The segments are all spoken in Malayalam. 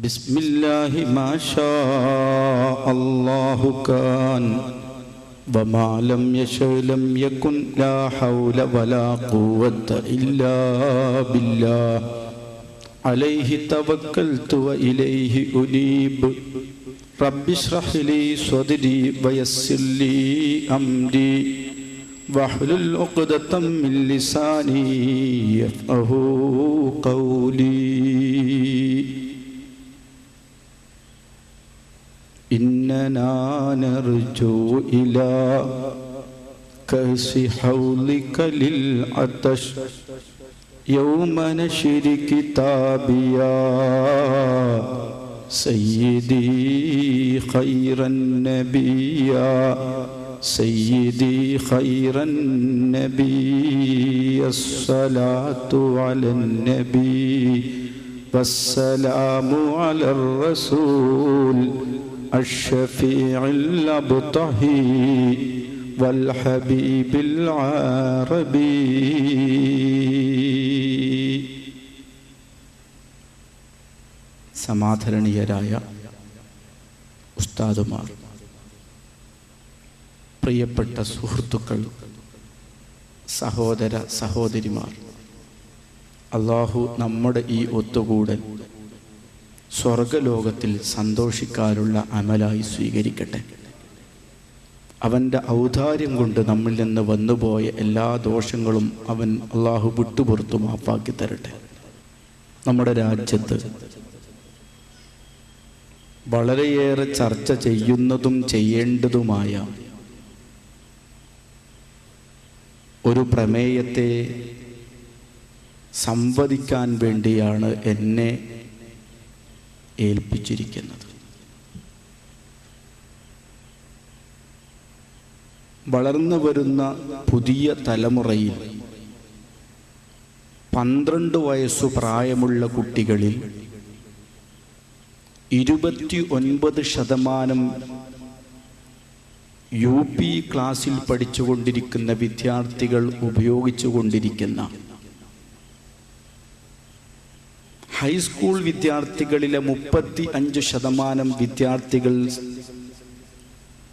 ബിസ്മില്ലാഹി മാ ഷാ അല്ലാഹു കാൻ വമാ ലം യശാ ലം യകുൻ ലാ ഹൗല വലാ ഖുവത ഇല്ലാ ബില്ലാഹ് അലൈഹി തവക്കൽതു വഇലൈഹി ഉനീബ് റബ്ബി ഇശ്റഹ് ലീ സ്വദ്രി വയസ്സിർ ലീ അംരി വഹ്ലുൽ ഉഖ്ദതം മിൻ ലിസാനി യഫ്ഖഹു ഖൗലി إننا نرجو إلى كأس حوضك للعطش يوم نشر كتابيا سيدي خير النبي سيدي خير النبي الصلاة على النبي والسلام على الرسول الشفيع الأبطحي والحبيب العربي. സമാധരണീയരായ ഉസ്താദുമാർ, പ്രിയപ്പെട്ട സുഹൃത്തുക്കൾ, സഹോദര സഹോദരിമാർ, അല്ലാഹു നമ്മുടെ ഈ ഒത്തുകൂടൽ സ്വർഗലോകത്തിൽ സന്തോഷിക്കാനുള്ള അമലായി സ്വീകരിക്കട്ടെ. അവൻ്റെ ഔദാര്യം കൊണ്ട് നമ്മിൽ നിന്ന് വന്നുപോയ എല്ലാ ദോഷങ്ങളും അവൻ അള്ളാഹു വിട്ടുപുറത്തു മാപ്പാക്കി തരട്ടെ. നമ്മുടെ രാജ്യത്ത് വളരെയേറെ ചർച്ച ചെയ്യുന്നതും ചെയ്യേണ്ടതുമായ ഒരു പ്രമേയത്തെ സംവദിക്കാൻ വേണ്ടിയാണ് എന്നെ ഏൽപ്പിച്ചിരിക്കുന്നത്. വളർന്നു വരുന്ന പുതിയ തലമുറയിൽ 12 വയസ്സു പ്രായമുള്ള കുട്ടികളിൽ 29% UP ക്ലാസ്സിൽ പഠിച്ചുകൊണ്ടിരിക്കുന്ന വിദ്യാർത്ഥികൾ ഉപയോഗിച്ചുകൊണ്ടിരിക്കുന്ന ഹൈസ്കൂൾ വിദ്യാർത്ഥികളിലെ 35% വിദ്യാർത്ഥികൾ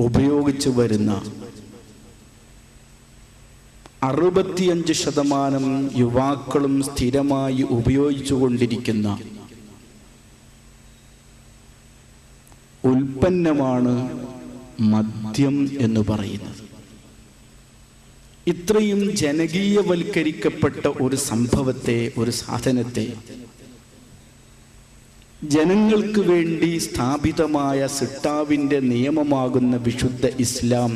ഉപയോഗിച്ചു വരുന്ന 65% യുവാക്കളും സ്ഥിരമായി ഉപയോഗിച്ചു കൊണ്ടിരിക്കുന്ന ഉൽപ്പന്നമാണ് മദ്യം എന്ന് പറയുന്നത്. ഇത്രയും ജനകീയവൽക്കരിക്കപ്പെട്ട ഒരു സംഭവത്തെ, ഒരു സാധനത്തെ ജനങ്ങൾക്ക് വേണ്ടി സ്ഥാപിതമായ സിട്ടാവിൻ്റെ നിയമമാകുന്ന വിശുദ്ധ ഇസ്ലാം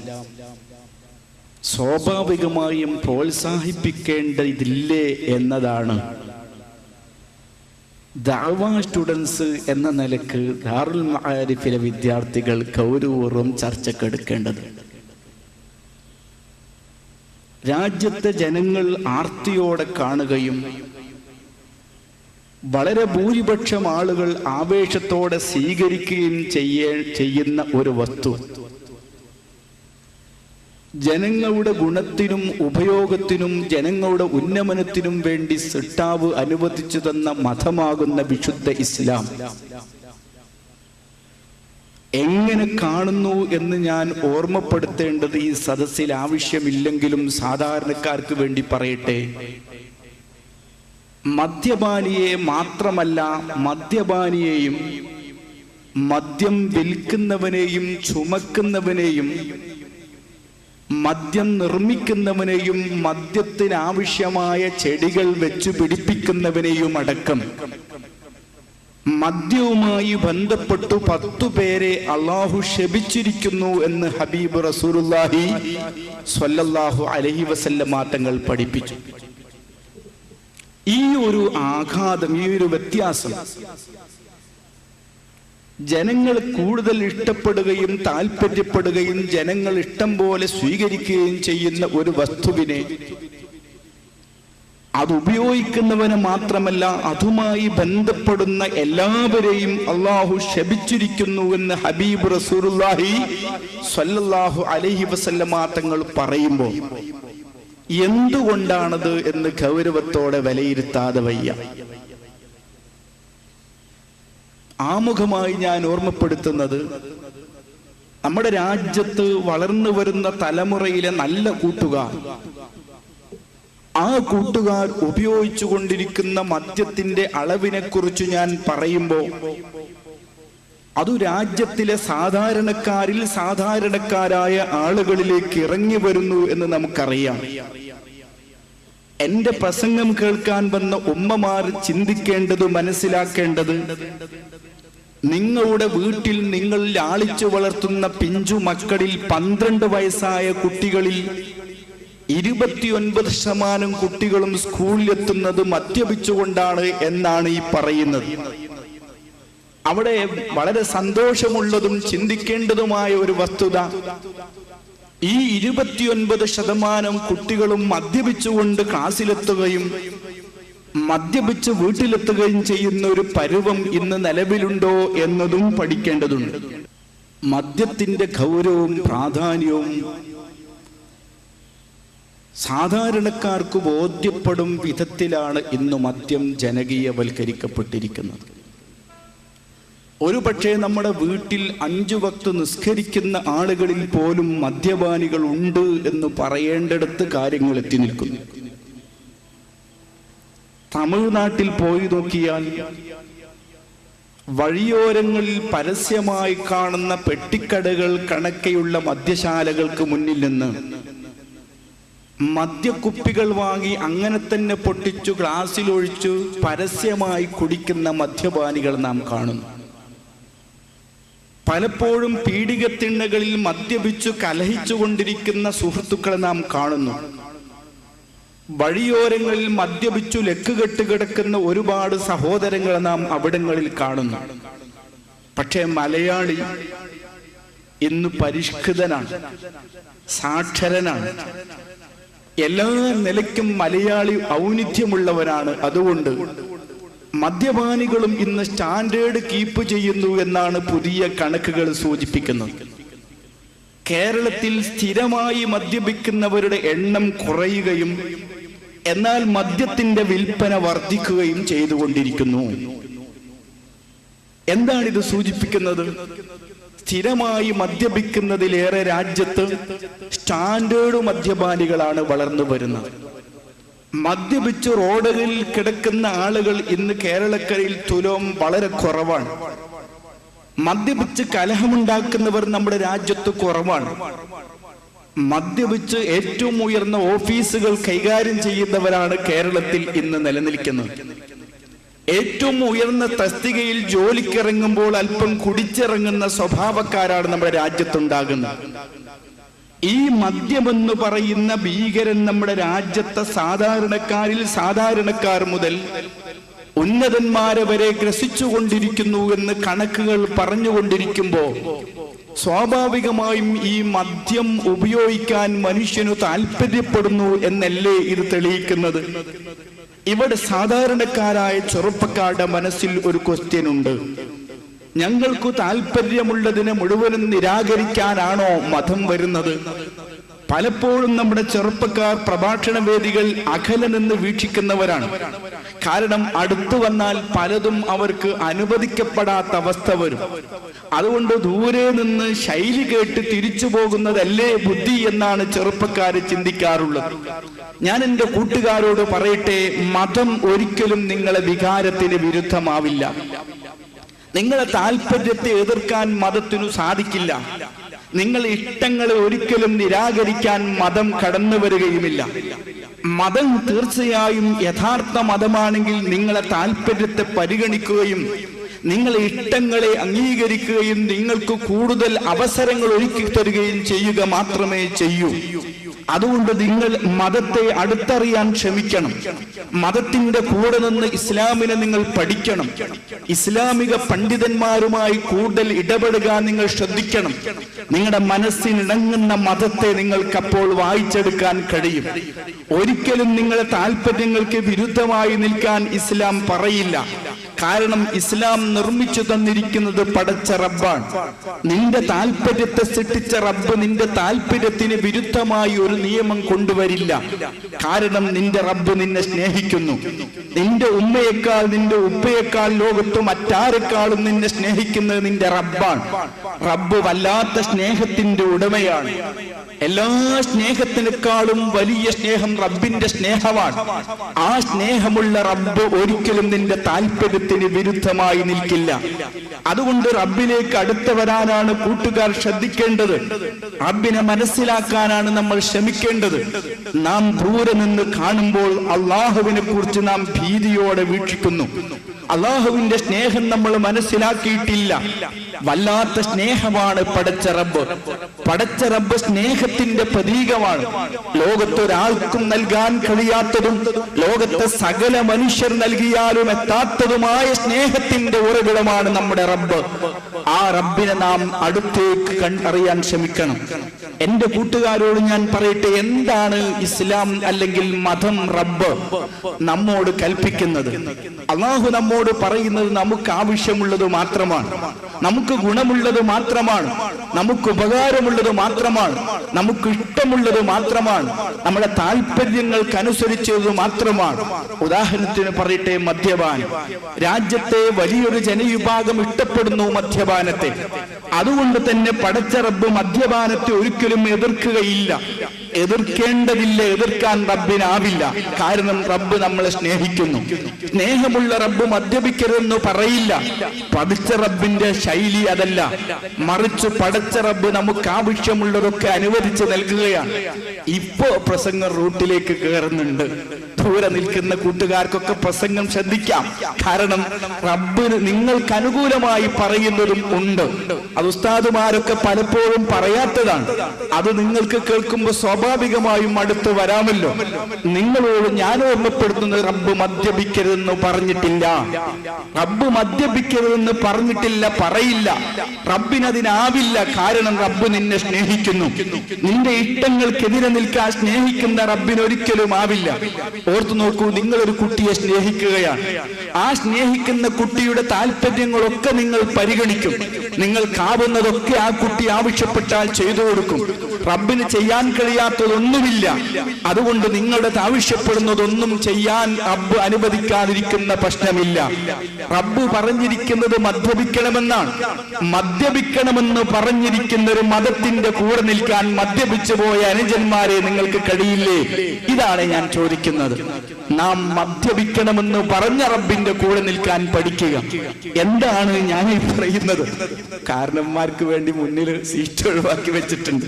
സ്വാഭാവികമായും പ്രോത്സാഹിപ്പിക്കേണ്ടതില്ലേ എന്നതാണ് ദഅവ സ്റ്റുഡൻസ് എന്ന നിലക്ക് ദാറുൽ മആരിഫിലെ വിദ്യാർത്ഥികൾ ഗൗരവപൂർവ്വം ചർച്ചക്കെടുക്കേണ്ടത്. രാജ്യത്തെ ജനങ്ങൾ ആർത്തിയോടെ കാണുകയും വളരെ ഭൂരിപക്ഷം ആളുകൾ ആവേശത്തോടെ സ്വീകരിക്കുകയും ചെയ്യുന്ന ഒരു വസ്തു, ജനങ്ങളുടെ ഗുണത്തിനും ഉപയോഗത്തിനും ജനങ്ങളുടെ ഉന്നമനത്തിനും വേണ്ടി സിട്ടാവ് അനുവദിച്ചു തന്ന മതമാകുന്ന വിശുദ്ധ ഇസ്ലാം എങ്ങനെ കാണുന്നു എന്ന് ഞാൻ ഓർമ്മപ്പെടുത്തേണ്ടത് ഈ സദസ്സിൽ ആവശ്യമില്ലെങ്കിലും സാധാരണക്കാർക്ക് വേണ്ടി പറയട്ടെ. മദ്യപാനിയെ മാത്രമല്ല, മദ്യപാനിയെയും മദ്യം വിൽക്കുന്നവനെയും ചുമക്കുന്നവനെയും മദ്യം നിർമ്മിക്കുന്നവനെയും മദ്യത്തിനാവശ്യമായ ചെടികൾ വെച്ചു പിടിപ്പിക്കുന്നവനെയും അടക്കം മദ്യവുമായി ബന്ധപ്പെട്ടു 10 പേരെ അള്ളാഹു ശപിച്ചിരിക്കുന്നു എന്ന് ഹബീബ് റസൂലുള്ളാഹി സ്വല്ലല്ലാഹു അലൈഹി വസല്ലമ തങ്ങൾ പഠിപ്പിച്ചു. ഈ ഒരു ആഘാതം, ഈ ഒരു വ്യത്യാസം ജനങ്ങൾ കൂടുതൽ ഇഷ്ടപ്പെടുകയും താല്പര്യപ്പെടുകയും ജനങ്ങൾ ഇഷ്ടം പോലെ സ്വീകരിക്കുകയും ചെയ്യുന്ന ഒരു വസ്തുവിനെ, അത് ഉപയോഗിക്കുന്നവന് മാത്രമല്ല അതുമായി ബന്ധപ്പെടുന്ന എല്ലാവരെയും അള്ളാഹു ശപിച്ചിരിക്കുന്നു എന്ന് ഹബീബ് റസൂലുള്ളാഹി സ്വല്ലല്ലാഹു അലൈഹി വസല്ലമ തങ്ങൾ പറയുമ്പോൾ എന്തുകൊണ്ടാണത് എന്ന് ഗൗരവത്തോടെ വിലയിരുത്താതെ വയ്യ. ആമുഖമായി ഞാൻ ഓർമ്മപ്പെടുത്തുന്നത്, നമ്മുടെ രാജ്യത്ത് വളർന്നു വരുന്ന തലമുറയിലെ നല്ല കൂട്ടുകാർ, ആ കൂട്ടുകാർ ഉപയോഗിച്ചു കൊണ്ടിരിക്കുന്ന മദ്യത്തിന്റെ അളവിനെ കുറിച്ച് ഞാൻ പറയുമ്പോൾ അതു രാജ്യത്തിലെ സാധാരണക്കാരിൽ സാധാരണക്കാരായ ആളുകളിലേക്ക് ഇറങ്ങി വരുന്നു എന്ന് നമുക്കറിയാം. എന്റെ പ്രസംഗം കേൾക്കാൻ വന്ന ഉമ്മമാർ ചിന്തിക്കേണ്ടത്, മനസ്സിലാക്കേണ്ടത്, നിങ്ങളുടെ വീട്ടിൽ നിങ്ങൾ ലാളിച്ചു വളർത്തുന്ന പിഞ്ചു മക്കളിൽ 12 വയസ്സായ കുട്ടികളിൽ 29% കുട്ടികളും സ്കൂളിലെത്തുന്നത് മദ്യപിച്ചുകൊണ്ടാണ് എന്നാണ് ഈ പറയുന്നത്. അവിടെ വളരെ സന്തോഷമുള്ളതും ചിന്തിക്കേണ്ടതുമായ ഒരു വസ്തുത, ഈ 29% കുട്ടികളും മദ്യപിച്ചുകൊണ്ട് ക്ലാസ്സിലെത്തുകയും മദ്യപിച്ച് വീട്ടിലെത്തുകയും ചെയ്യുന്ന ഒരു പരുവം ഇന്ന് നിലവിലുണ്ടോ എന്നതും പഠിക്കേണ്ടതുണ്ട്. മദ്യത്തിന്റെ ഗൗരവവും പ്രാധാന്യവും സാധാരണക്കാർക്ക് ബോധ്യപ്പെടും വിധത്തിലാണ് ഇന്ന് മദ്യം ജനകീയവൽക്കരിക്കപ്പെട്ടിരിക്കുന്നത്. ഒരു പക്ഷേ നമ്മുടെ വീട്ടിൽ 5 വക്ത് നിസ്കരിക്കുന്ന ആളുകളിൽ പോലും മദ്യപാനികൾ ഉണ്ട് എന്ന് പറയേണ്ടടുത്ത് കാര്യങ്ങൾ എത്തി നിൽക്കുന്നു. തമിഴ്നാട്ടിൽ പോയി നോക്കിയാൽ വഴിയോരങ്ങളിൽ പരസ്യമായി കാണുന്ന പെട്ടിക്കടകൾ കണക്കെയുള്ള മദ്യശാലകൾക്ക് മുന്നിൽ നിന്ന് മദ്യക്കുപ്പികൾ വാങ്ങി അങ്ങനെ തന്നെ പൊട്ടിച്ചു ഗ്ലാസ്സിലൊഴിച്ചു പരസ്യമായി കുടിക്കുന്ന മദ്യപാനികൾ നാം കാണുന്നു. പലപ്പോഴും പീഡികത്തിണ്ണകളിൽ മദ്യപിച്ചു കലഹിച്ചു കൊണ്ടിരിക്കുന്ന സുഹൃത്തുക്കളെ നാം കാണുന്നു. വഴിയോരങ്ങളിൽ മദ്യപിച്ചു ലക്കുകെട്ട് കിടക്കുന്ന ഒരുപാട് സഹോദരങ്ങളെ നാം അവിടങ്ങളിൽ കാണുന്നു. പക്ഷേ മലയാളി ഇന്ന് പരിഷ്കൃതനാണ്, സാക്ഷരനാണ്, എല്ലാ നിലയ്ക്കും മലയാളി ഔന്നിത്യമുള്ളവരാണ്. അതുകൊണ്ട് മദ്യപാനികളും ഇന്ന് സ്റ്റാൻഡേർഡ് കീപ്പ് ചെയ്യുന്നു എന്നാണ് പുതിയ കണക്കുകൾ സൂചിപ്പിക്കുന്നത്. കേരളത്തിൽ സ്ഥിരമായി മദ്യപിക്കുന്നവരുടെ എണ്ണം കുറയുകയും എന്നാൽ മദ്യത്തിന്റെ വിൽപ്പന വർദ്ധിക്കുകയും ചെയ്തുകൊണ്ടിരിക്കുന്നു. എന്താണിത് സൂചിപ്പിക്കുന്നത്? സ്ഥിരമായി മദ്യപിക്കുന്നതിലേറെ രാജ്യത്ത് സ്റ്റാൻഡേർഡ് മദ്യപാനികളാണ് വളർന്നു വരുന്നത്. മദ്യപിച്ച് റോഡുകളിൽ കിടക്കുന്ന ആളുകൾ ഇന്ന് കേരളക്കരയിൽ തുലോം വളരെ കുറവാണ്. മദ്യപിച്ച് കലഹമുണ്ടാക്കുന്നവർ നമ്മുടെ രാജ്യത്ത് കുറവാണ്. മദ്യപിച്ച് ഏറ്റവും ഉയർന്ന ഓഫീസുകൾ കൈകാര്യം ചെയ്യുന്നവരാണ് കേരളത്തിൽ ഇന്ന് നിലനിൽക്കുന്നത്. ഏറ്റവും ഉയർന്ന തസ്തികയിൽ ജോലിക്കിറങ്ങുമ്പോൾ അല്പം കുടിച്ചിറങ്ങുന്ന സ്വഭാവക്കാരാണ് നമ്മുടെ രാജ്യത്തുണ്ടാകുന്നത്. ഈ മദ്യമെന്ന് പറയുന്ന ഭീകരൻ നമ്മുടെ രാജ്യത്തെ സാധാരണക്കാരിൽ സാധാരണക്കാർ മുതൽ ഉന്നതന്മാരെ വരെ ഗ്രസിച്ചുകൊണ്ടിരിക്കുന്നു എന്ന് കണക്കുകൾ പറഞ്ഞുകൊണ്ടിരിക്കുമ്പോൾ സ്വാഭാവികമായും ഈ മദ്യം ഉപയോഗിക്കാൻ മനുഷ്യനു താല്പര്യപ്പെടുന്നു എന്നല്ലേ ഇത് തെളിയിക്കുന്നത്? ഇവിടെ സാധാരണക്കാരായ ചെറുപ്പക്കാരുടെ മനസ്സിൽ ഒരു ക്വസ്റ്റ്യൻ ഉണ്ട്. ഞങ്ങൾക്ക് താല്പര്യമുള്ളതിനെ മുഴുവനും നിരാകരിക്കാനാണോ മതം വരുന്നത്? പലപ്പോഴും നമ്മുടെ ചെറുപ്പക്കാർ പ്രഭാഷണ വേദികൾ അകലെ നിന്ന് വീക്ഷിക്കുന്നവരാണ്. കാരണം അടുത്തു വന്നാൽ പലതും അവർക്ക് അനുവദിക്കപ്പെടാത്ത അവസ്ഥ വരും. അതുകൊണ്ട് ദൂരെ നിന്ന് ശൈലി കേട്ട് തിരിച്ചു പോകുന്നതല്ലേ ബുദ്ധി എന്നാണ് ചെറുപ്പക്കാര് ചിന്തിക്കാറുള്ളത്. ഞാൻ എൻ്റെ കൂട്ടുകാരോട് പറയട്ടെ, മതം ഒരിക്കലും നിങ്ങളെ വികാരത്തിന് വിരുദ്ധമാവില്ല. നിങ്ങളെ താല്പര്യത്തെ എതിർക്കാൻ മതത്തിനു സാധിക്കില്ല. നിങ്ങളെ ഇഷ്ടങ്ങളെ ഒരിക്കലും നിരാകരിക്കാൻ മതം കടന്നു വരികയുമില്ല. മതം തീർച്ചയായും യഥാർത്ഥ മതമാണെങ്കിൽ നിങ്ങളെ താല്പര്യത്തെ പരിഗണിക്കുകയും നിങ്ങളെ ഇഷ്ടങ്ങളെ അംഗീകരിക്കുകയും നിങ്ങൾക്ക് കൂടുതൽ അവസരങ്ങൾ ഒരുക്കി തരികയും ചെയ്യുക മാത്രമേ ചെയ്യൂ. അതുകൊണ്ട് നിങ്ങൾ മതത്തെ അടുത്തറിയാൻ ശ്രമിക്കണം. മതത്തിന്റെ കൂടെ നിന്ന് ഇസ്ലാമിനെ നിങ്ങൾ പഠിക്കണം. ഇസ്ലാമിക പണ്ഡിതന്മാരുമായി കൂടുതൽ ഇടപെടുക നിങ്ങൾ ശ്രദ്ധിക്കണം. നിങ്ങളുടെ മനസ്സിനിണങ്ങുന്ന മതത്തെ നിങ്ങൾക്കപ്പോൾ വായിച്ചെടുക്കാൻ കഴിയും. ഒരിക്കലും നിങ്ങളുടെ താല്പര്യങ്ങൾക്ക് വിരുദ്ധമായി നിൽക്കാൻ ഇസ്ലാം പറയില്ല. കാരണം ഇസ്ലാം നിർമ്മിച്ചു തന്നിരിക്കുന്നത് പടച്ച റബ്ബാണ്. നിന്റെ താല്പര്യത്തെ സൃഷ്ടിച്ച റബ്ബ് നിന്റെ താല്പര്യത്തിന് വിരുദ്ധമായി ഒരു നിയമം കൊണ്ടുവരില്ല. കാരണം നിന്റെ റബ്ബ് നിന്നെ സ്നേഹിക്കുന്നു. നിന്റെ ഉമ്മയേക്കാൾ നിന്റെ ഉപ്പയേക്കാൾ ലോകത്ത് മറ്റാരെക്കാളും നിന്നെ സ്നേഹിക്കുന്നത് നിന്റെ റബ്ബാണ്. റബ്ബ് വല്ലാത്ത സ്നേഹത്തിന്റെ ഉടമയാണ്. എല്ലാ സ്നേഹത്തിനേക്കാളും വലിയ സ്നേഹം റബ്ബിന്റെ സ്നേഹമാണ്. ആ സ്നേഹമുള്ള റബ്ബ് ഒരിക്കലും നിന്റെ താല്പര്യത്തിന് വിരുദ്ധമായി നിൽക്കില്ല. അതുകൊണ്ട് റബ്ബിലേക്ക് അടുത്ത് വരാനാണ് കൂട്ടുകാർ ശ്രദ്ധിക്കേണ്ടത്. റബ്ബിനെ മനസ്സിലാക്കാനാണ് നമ്മൾ ശ്രമിക്കേണ്ടത്. നാം ദൂരെ നിന്ന് കാണുമ്പോൾ അള്ളാഹുവിനെ കുറിച്ച് നാം ഭീതിയോടെ വീക്ഷിക്കുന്നു. അള്ളാഹുവിന്റെ സ്നേഹം നമ്മൾ മനസ്സിലാക്കിയിട്ടില്ല. വല്ലാത്ത സ്നേഹമാണ് പടച്ച റബ്ബ്. പടച്ച റബ്ബ് സ്നേഹത്തിന്റെ പ്രതീകമാണ്. ലോകത്തൊരാൾക്കും നൽകാൻ കഴിയാത്തതും ലോകത്തെ സകല മനുഷ്യർ നൽകിയാലും എത്താത്തതുമായ സ്നേഹത്തിന്റെ ഉറവിടമാണ് നമ്മുടെ റബ്ബ്. ആ റബ്ബിനെ നാം അടുത്തേക്ക് അറിയാൻ ശ്രമിക്കണം. എന്റെ കൂട്ടുകാരോട് ഞാൻ പറയട്ടെ, എന്താണ് ഇസ്ലാം അല്ലെങ്കിൽ മതം റബ്ബ് നമ്മോട് കൽപ്പിക്കുന്നത്? അള്ളാഹു നമ്മോട് പറയുന്നത് നമുക്ക് ആവശ്യമുള്ളത് മാത്രമാണ്, നമുക്ക് ഗുണമുള്ളത് മാത്രമാണ്, നമുക്ക് ഉപകാരമുള്ളത് മാത്രമാണ്, നമുക്ക് ഇഷ്ടമുള്ളത് മാത്രമാണ്, നമ്മുടെ താല്പര്യങ്ങൾക്കനുസരിച്ചത് മാത്രമാണ്. ഉദാഹരണത്തിന് പറയട്ടെ, മദ്യപാനം. രാജ്യത്തെ വലിയൊരു ജനവിഭാഗം ഇഷ്ടപ്പെടുന്നു മദ്യപാനത്തെ. അതുകൊണ്ട് തന്നെ പടച്ച റബ്ബ് മദ്യപാനത്തെ ഒരിക്കലും എതിർക്കുകയില്ല, എതിർക്കേണ്ടതില്ല, എതിർക്കാൻ റബ്ബിനാവില്ല. കാരണം റബ്ബ് നമ്മളെ സ്നേഹിക്കുന്നു. സ്നേഹമുള്ള റബ്ബ് മദ്യപിക്കരുതെന്ന് പറയില്ല. പടച്ച റബ്ബിന്റെ ശൈലി അതല്ല, മറിച്ച് പടച്ച റബ്ബ് നമുക്ക് ആവശ്യമുള്ളതൊക്കെ അനുവദിച്ച് നൽകുകയാണ്. ഇപ്പോ പ്രസംഗം റൂട്ടിലേക്ക് കയറുന്നുണ്ട്. ദൂരെ നിൽക്കുന്ന കൂട്ടുകാർക്കൊക്കെ പ്രസംഗം ശ്രദ്ധിക്കാം. കാരണം റബ്ബിന് നിങ്ങൾക്ക് അനുകൂലമായി പറയുന്നതും ഉണ്ട്. അത് ഉസ്താദുമാരൊക്കെ പലപ്പോഴും പറയാത്തതാണ്. അത് നിങ്ങൾക്ക് കേൾക്കുമ്പോൾ സ്വാഭാവികമായും അടുത്ത് വരാമല്ലോ. നിങ്ങളോട് ഞാൻ ഓർമ്മപ്പെടുത്തുന്നത്, റബ്ബ് മദ്യപിക്കരുതെന്ന് പറഞ്ഞിട്ടില്ല. റബ്ബ് മദ്യപിക്കരുതെന്ന് പറഞ്ഞിട്ടില്ല, പറയില്ല. റബ്ബിനതിനാവില്ല. കാരണം റബ്ബ് നിന്നെ സ്നേഹിക്കുന്നു. നിന്റെ ഇഷ്ടങ്ങൾക്കെതിരെ നിൽക്കാൻ സ്നേഹിക്കുന്ന റബ്ബിന് ഒരിക്കലും ആവില്ല. ഓർത്തു നോക്കൂ, നിങ്ങളൊരു കുട്ടിയെ സ്നേഹിക്കുകയാണ്. ആ സ്നേഹിക്കുന്ന കുട്ടിയുടെ താല്പര്യങ്ങളൊക്കെ നിങ്ങൾ പരിഗണിക്കും. നിങ്ങൾക്കാവുന്നതൊക്കെ ആ കുട്ടി ആവശ്യപ്പെട്ടാൽ ചെയ്തു കൊടുക്കും. റബ്ബിന് ചെയ്യാൻ കഴിയാത്തതൊന്നുമില്ല. അതുകൊണ്ട് നിങ്ങളുടെ ആവശ്യപ്പെടുന്നതൊന്നും ചെയ്യാൻ റബ്ബ് അനുവദിക്കാതിരിക്കുന്ന പ്രശ്നമില്ല. റബ്ബ് പറഞ്ഞിരിക്കുന്നത് മദ്യപിക്കണമെന്നാണ്. മദ്യപിക്കണമെന്ന് പറഞ്ഞിരിക്കുന്ന ഒരു മതത്തിന്റെ കൂടെ നിൽക്കാൻ മദ്യപിച്ചു പോയ അനുജന്മാരെ നിങ്ങൾക്ക് കഴിയില്ലേ? ഇതാണ് ഞാൻ ചോദിക്കുന്നത്. നാം മദ്യപിക്കണമെന്ന് പറഞ്ഞ റബ്ബിന്റെ കൂടെ നിൽക്കാൻ പഠിക്കുക. എന്താണ് ഞാൻ ഈ പറയുന്നത്? കാരണന്മാർക്ക് വേണ്ടി മുന്നിൽ സീറ്റ് ഒഴിവാക്കി വെച്ചിട്ടുണ്ട്.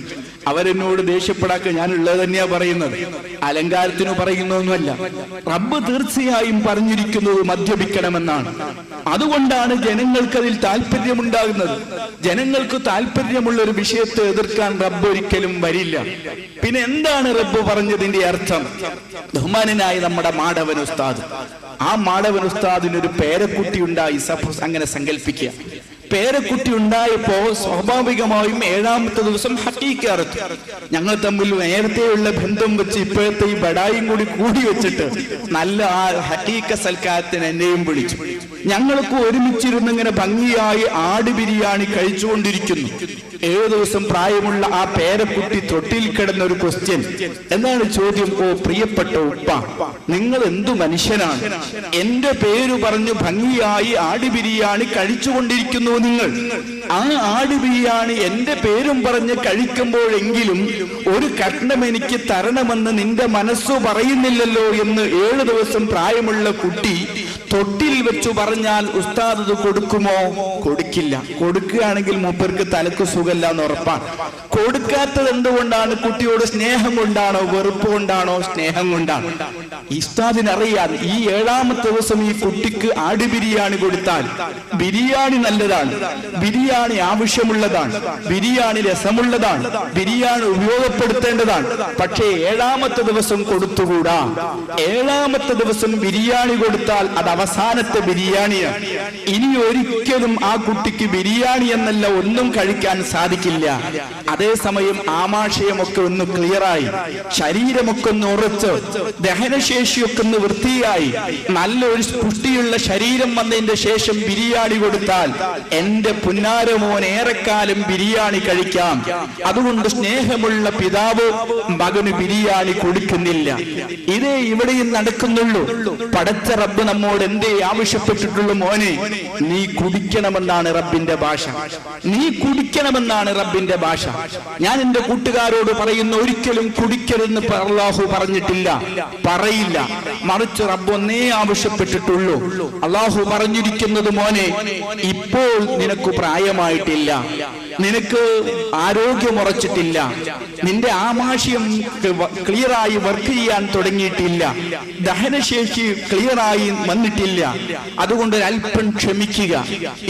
അവരെന്നോട് ദേഷ്യപ്പെടാക്ക, ഞാൻ ഉള്ളത് തന്നെയാ പറയുന്നത്, അലങ്കാരത്തിന് പറയുന്നൊന്നുമല്ല. റബ്ബ് തീർച്ചയായും പറഞ്ഞിരിക്കുന്നത് മദ്യപിക്കണമെന്നാണ്. അതുകൊണ്ടാണ് ജനങ്ങൾക്ക് അതിൽ താല്പര്യമുണ്ടാകുന്നത്. ജനങ്ങൾക്ക് താല്പര്യമുള്ള ഒരു വിഷയത്തെ എതിർക്കാൻ റബ്ബ് ഒരിക്കലും വരില്ല. പിന്നെ എന്താണ് റബ്ബ് പറഞ്ഞതിന്റെ അർത്ഥം? ബഹുമാനനായ നമ്മുടെ മാടവൻ ഉസ്താദ്, ആ മാടവൻ ഉസ്താദിനൊരു പേരക്കുട്ടി ഉണ്ടായി. അങ്ങനെ സങ്കല്പിക്കുക. പേരക്കുട്ടി ഉണ്ടായപ്പോ സ്വാഭാവികമായും 7ാമത്തെ ദിവസം ഹക്കീക്ക അറുത്തു. ഞങ്ങൾ തമ്മിൽ നേരത്തെയുള്ള ബന്ധം വെച്ച് ഇപ്പോഴത്തെ ഈ ബടായും കൂടി വെച്ചിട്ട് നല്ല ആ ഹക്കീക്ക സൽക്കാരത്തിന് എന്നെയും വിളിച്ചു. ഞങ്ങൾക്ക് ഒരുമിച്ചിരുന്നിങ്ങനെ ഭംഗിയായി ആട് ബിരിയാണി കഴിച്ചുകൊണ്ടിരിക്കുന്നു. 7 ദിവസം പ്രായമുള്ള ആ പേരക്കുട്ടി തൊട്ടിൽ കിടന്ന ഒരു ക്വസ്റ്റ്യൻ. എന്താണ് ചോദ്യം? ഓ പ്രിയപ്പെട്ട ഉപ്പ, നിങ്ങൾ എന്തു മനുഷ്യനാണ്? എന്റെ പേര് പറഞ്ഞു ഭംഗിയായി ആട് ബിരിയാണി കഴിച്ചുകൊണ്ടിരിക്കുന്നു നിങ്ങൾ. ആ ആട് ബിരിയാണി എന്റെ പേരും പറഞ്ഞ് കഴിക്കുമ്പോഴെങ്കിലും ഒരു കഷ്ണം എനിക്ക് തരണമെന്ന് നിന്റെ മനസ്സു പറയുന്നില്ലല്ലോ എന്ന് 7 ദിവസം പ്രായമുള്ള കുട്ടി തൊട്ടിൽ വെച്ചു പറഞ്ഞാൽ ഉസ്താദ് അത് കൊടുക്കുമോ? കൊടുക്കില്ല. കൊടുക്കുകയാണെങ്കിൽ മൂപ്പർക്ക് തലക്ക് സുഖമില്ല എന്ന് ഉറപ്പാണ്. കൊടുക്കാത്തത് എന്തുകൊണ്ടാണ്? കുട്ടിയോട് സ്നേഹം കൊണ്ടാണോ, വെറുപ്പ് കൊണ്ടാണോ? സ്നേഹം കൊണ്ടാണ്. ഉസ്താദിനറിയാൻ ഈ 7ാമത്തെ ദിവസം ഈ കുട്ടിക്ക് ആട് ബിരിയാണി കൊടുത്താൽ ബിരിയാണി നല്ലതാണ്, ബിരിയാണി ആവശ്യമുള്ളതാണ്, ബിരിയാണി രസമുള്ളതാണ്, ബിരിയാണി ഉപയോഗപ്പെടുത്തേണ്ടതാണ്. പക്ഷേ 7ാമത്തെ ദിവസം കൊടുത്തുകൂടാ. 7ാമത്തെ ദിവസം ബിരിയാണി കൊടുത്താൽ അത് അവസാനത്തെ ബിരിയാണിയാണ്. ഇനി ഒരിക്കലും ആ കുട്ടിക്ക് ബിരിയാണി എന്നല്ല ഒന്നും കഴിക്കാൻ സാധിക്കില്ല. അതേസമയം ആമാശയമൊക്കെ ഒന്ന് ക്ലിയറായി, ശരീരമൊക്കെ ഒന്ന് ഉറച്ച്, ദഹനശേഷിയൊക്കെ ഒന്ന് വൃത്തിയായി, നല്ലൊരു പുഷ്ടിയുള്ള ശരീരം വന്നതിന്റെ ശേഷം ബിരിയാണി കൊടുത്താൽ എന്റെ പുന്നാരമോൻ ഏറെക്കാലം ബിരിയാണി കഴിക്കാം. അതുകൊണ്ട് സ്നേഹമുള്ള പിതാവ് മകന് ബിരിയാണി കൊടുക്കുന്നില്ല. ഇതേ ഇവിടെയും നടക്കുന്നുള്ളൂ. പടച്ച റബ്ബ് നമ്മോട് എന്തേ ആവശ്യപ്പെട്ടിട്ടുള്ളൂ? മോനെ, നീ കുടിക്കണമെന്നാണ് റബ്ബിന്റെ ഭാഷ. നീ കുടിക്കണമെന്നാണ് റബ്ബിന്റെ ഭാഷ. ഞാൻ എന്റെ കൂട്ടുകാരോട് പറയുന്നു, ഒരിക്കലും കുടിക്കരുതെന്ന് അല്ലാഹു പറഞ്ഞിട്ടില്ല, പറയില്ല. മറിച്ച് റബ്ബ് ഒന്നേ ആവശ്യപ്പെട്ടിട്ടുള്ളൂ. അല്ലാഹു പറഞ്ഞിരിക്കുന്നത്, മോനെ, ഇപ്പോൾ നിനക്ക് പ്രായമായിട്ടില്ല, നിനക്ക് ആരോഗ്യം ഉറച്ചിട്ടില്ല, നിന്റെ ആമാശയം ക്ലിയറായി വർക്ക് ചെയ്യാൻ തുടങ്ങിയിട്ടില്ല, ദഹനശേഷി ക്ലിയറായി വന്നിട്ടില്ല. അതുകൊണ്ട് അല്പം ക്ഷമിക്കുക.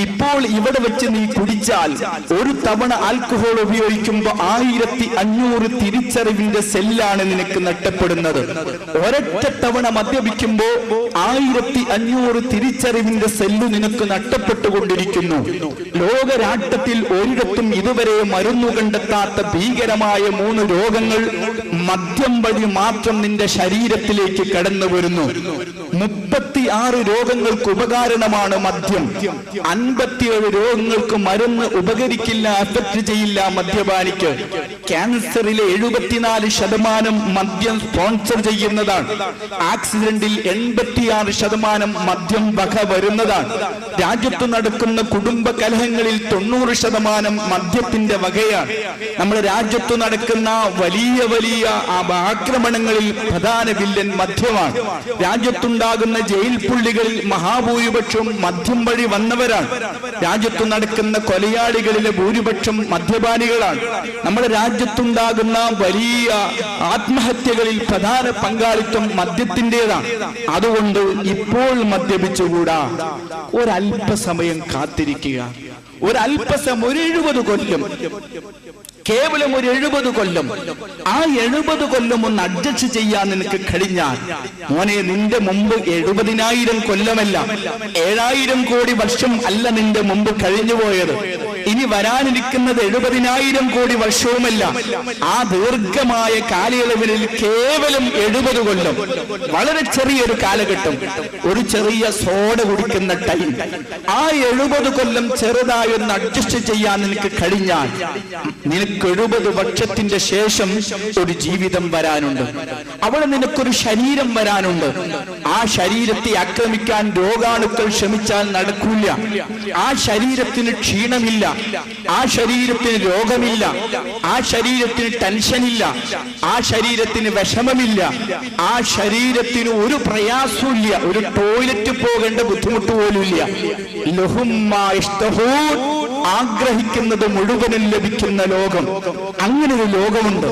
ഇപ്പോൾ ഇവിടെ വെച്ച് നീ കുടിച്ചാൽ ഒരു തവണ ആൽക്കഹോൾ ഉപയോഗിക്കുമ്പോൾ 1500 തിരിച്ചറിവിന്റെ സെല്ലാണ് നിനക്ക് നഷ്ടപ്പെടുന്നത്. ഒരൊറ്റ തവണ മദ്യപിക്കുമ്പോ 1500 തിരിച്ചറിവിന്റെ സെല്ല് നിനക്ക് നഷ്ടപ്പെട്ടുകൊണ്ടിരിക്കുന്നു. ലോകരാഷ്ട്രത്തിൽ ഒരിടത്തും ഇതുവരെ മരുന്നു കണ്ടെത്താത്ത ഭീകരമായ 3 രോഗങ്ങൾ മദ്യം വഴി മാത്രം നിന്റെ ശരീരത്തിലേക്ക് കടന്നു വരുന്നു. 36 രോഗങ്ങൾക്ക് ഉപകാരണമാണ് മദ്യം. 57 രോഗങ്ങൾക്ക് മരുന്ന് ഉപകരിക്കില്ല, അഫക്ട് ചെയ്യില്ല മദ്യപാനിക്ക്. ക്യാൻസറിലെ 74% മദ്യം സ്പോൺസർ ചെയ്യുന്നതാണ്. ആക്സിഡന്റിൽ 86% മദ്യം വക വരുന്നതാണ്. രാജ്യത്ത് നടക്കുന്ന കുടുംബ കലഹങ്ങളിൽ 90% മദ്യത്തിന്റെ വകയാണ്. നമ്മുടെ രാജ്യത്ത് നടക്കുന്ന വലിയ വലിയ ആക്രമണങ്ങളിൽ പ്രധാന വില്ലൻ മദ്യമാണ്. രാജ്യത്തുണ്ടാകുന്ന ജയിൽ പുള്ളികളിൽ മഹാഭൂരിപക്ഷവും മദ്യം വഴി വന്നവരാണ്. രാജ്യത്ത് നടക്കുന്ന കൊലയാളികളിലെ ഭൂരിപക്ഷം മദ്യപാനികളാണ്. നമ്മുടെ രാജ്യത്തുണ്ടാകുന്ന വലിയ ആത്മഹത്യകളിൽ പ്രധാന പങ്കാളിത്തം മദ്യത്തിൻ്റെതാണ്. അതുകൊണ്ട് ഇപ്പോൾ മദ്യപിച്ചുകൂടാ, ഒരല്പസമയം കാത്തിരിക്കുക. ഒരല്പസമയം, ഒരു 70 കൊല്ലം, കേവലം ഒരു 70 കൊല്ലം. ആ 70 കൊല്ലം ഒന്ന് അഡ്ജസ്റ്റ് ചെയ്യാൻ നിനക്ക് കഴിഞ്ഞാൽ, മോനെ, നിന്റെ മുമ്പ് 70,000 കൊല്ലമല്ല, 7,000 കോടി വർഷം അല്ല നിന്റെ മുമ്പ് കഴിഞ്ഞുപോയത്. ഇനി വരാനിരിക്കുന്നത് 70,000 കോടി വർഷവുമല്ല. ആ ദീർഘമായ കാലയളവിൽ കേവലം 70 കൊല്ലം, വളരെ ചെറിയൊരു കാലഘട്ടം, ഒരു ചെറിയ സോഡ കുടിക്കുന്ന ടൈം. ആ 70 കൊല്ലം ചെറുതായി ഒന്ന് അഡ്ജസ്റ്റ് ചെയ്യാൻ നിനക്ക് കഴിഞ്ഞാൽ, നിനക്ക് 70 വർഷത്തിന്റെ ശേഷം ഒരു ജീവിതം വരാനുണ്ട്. അവിടെ നിനക്കൊരു ശരീരം വരാനുണ്ട്. ആ ശരീരത്തെ ആക്രമിക്കാൻ രോഗാണുക്കൾ ശ്രമിച്ചാൽ നടക്കില്ല. ആ ശരീരത്തിന് ക്ഷീണമില്ല, ആ ശരീരത്തിന് രോഗമില്ല, ആ ശരീരത്തിന് ടെൻഷനില്ല, ആ ശരീരത്തിന് വിഷമമില്ല, ആ ശരീരത്തിന് ഒരു പ്രയാസമില്ല, ഒരു ടോയ്ലറ്റ് പോകേണ്ട ബുദ്ധിമുട്ട് പോലുമില്ല. ആഗ്രഹിക്കുന്നത് മുഴുവനും ലഭിക്കുന്ന ലോകം. അങ്ങനെ ഒരു ലോകമുണ്ട്,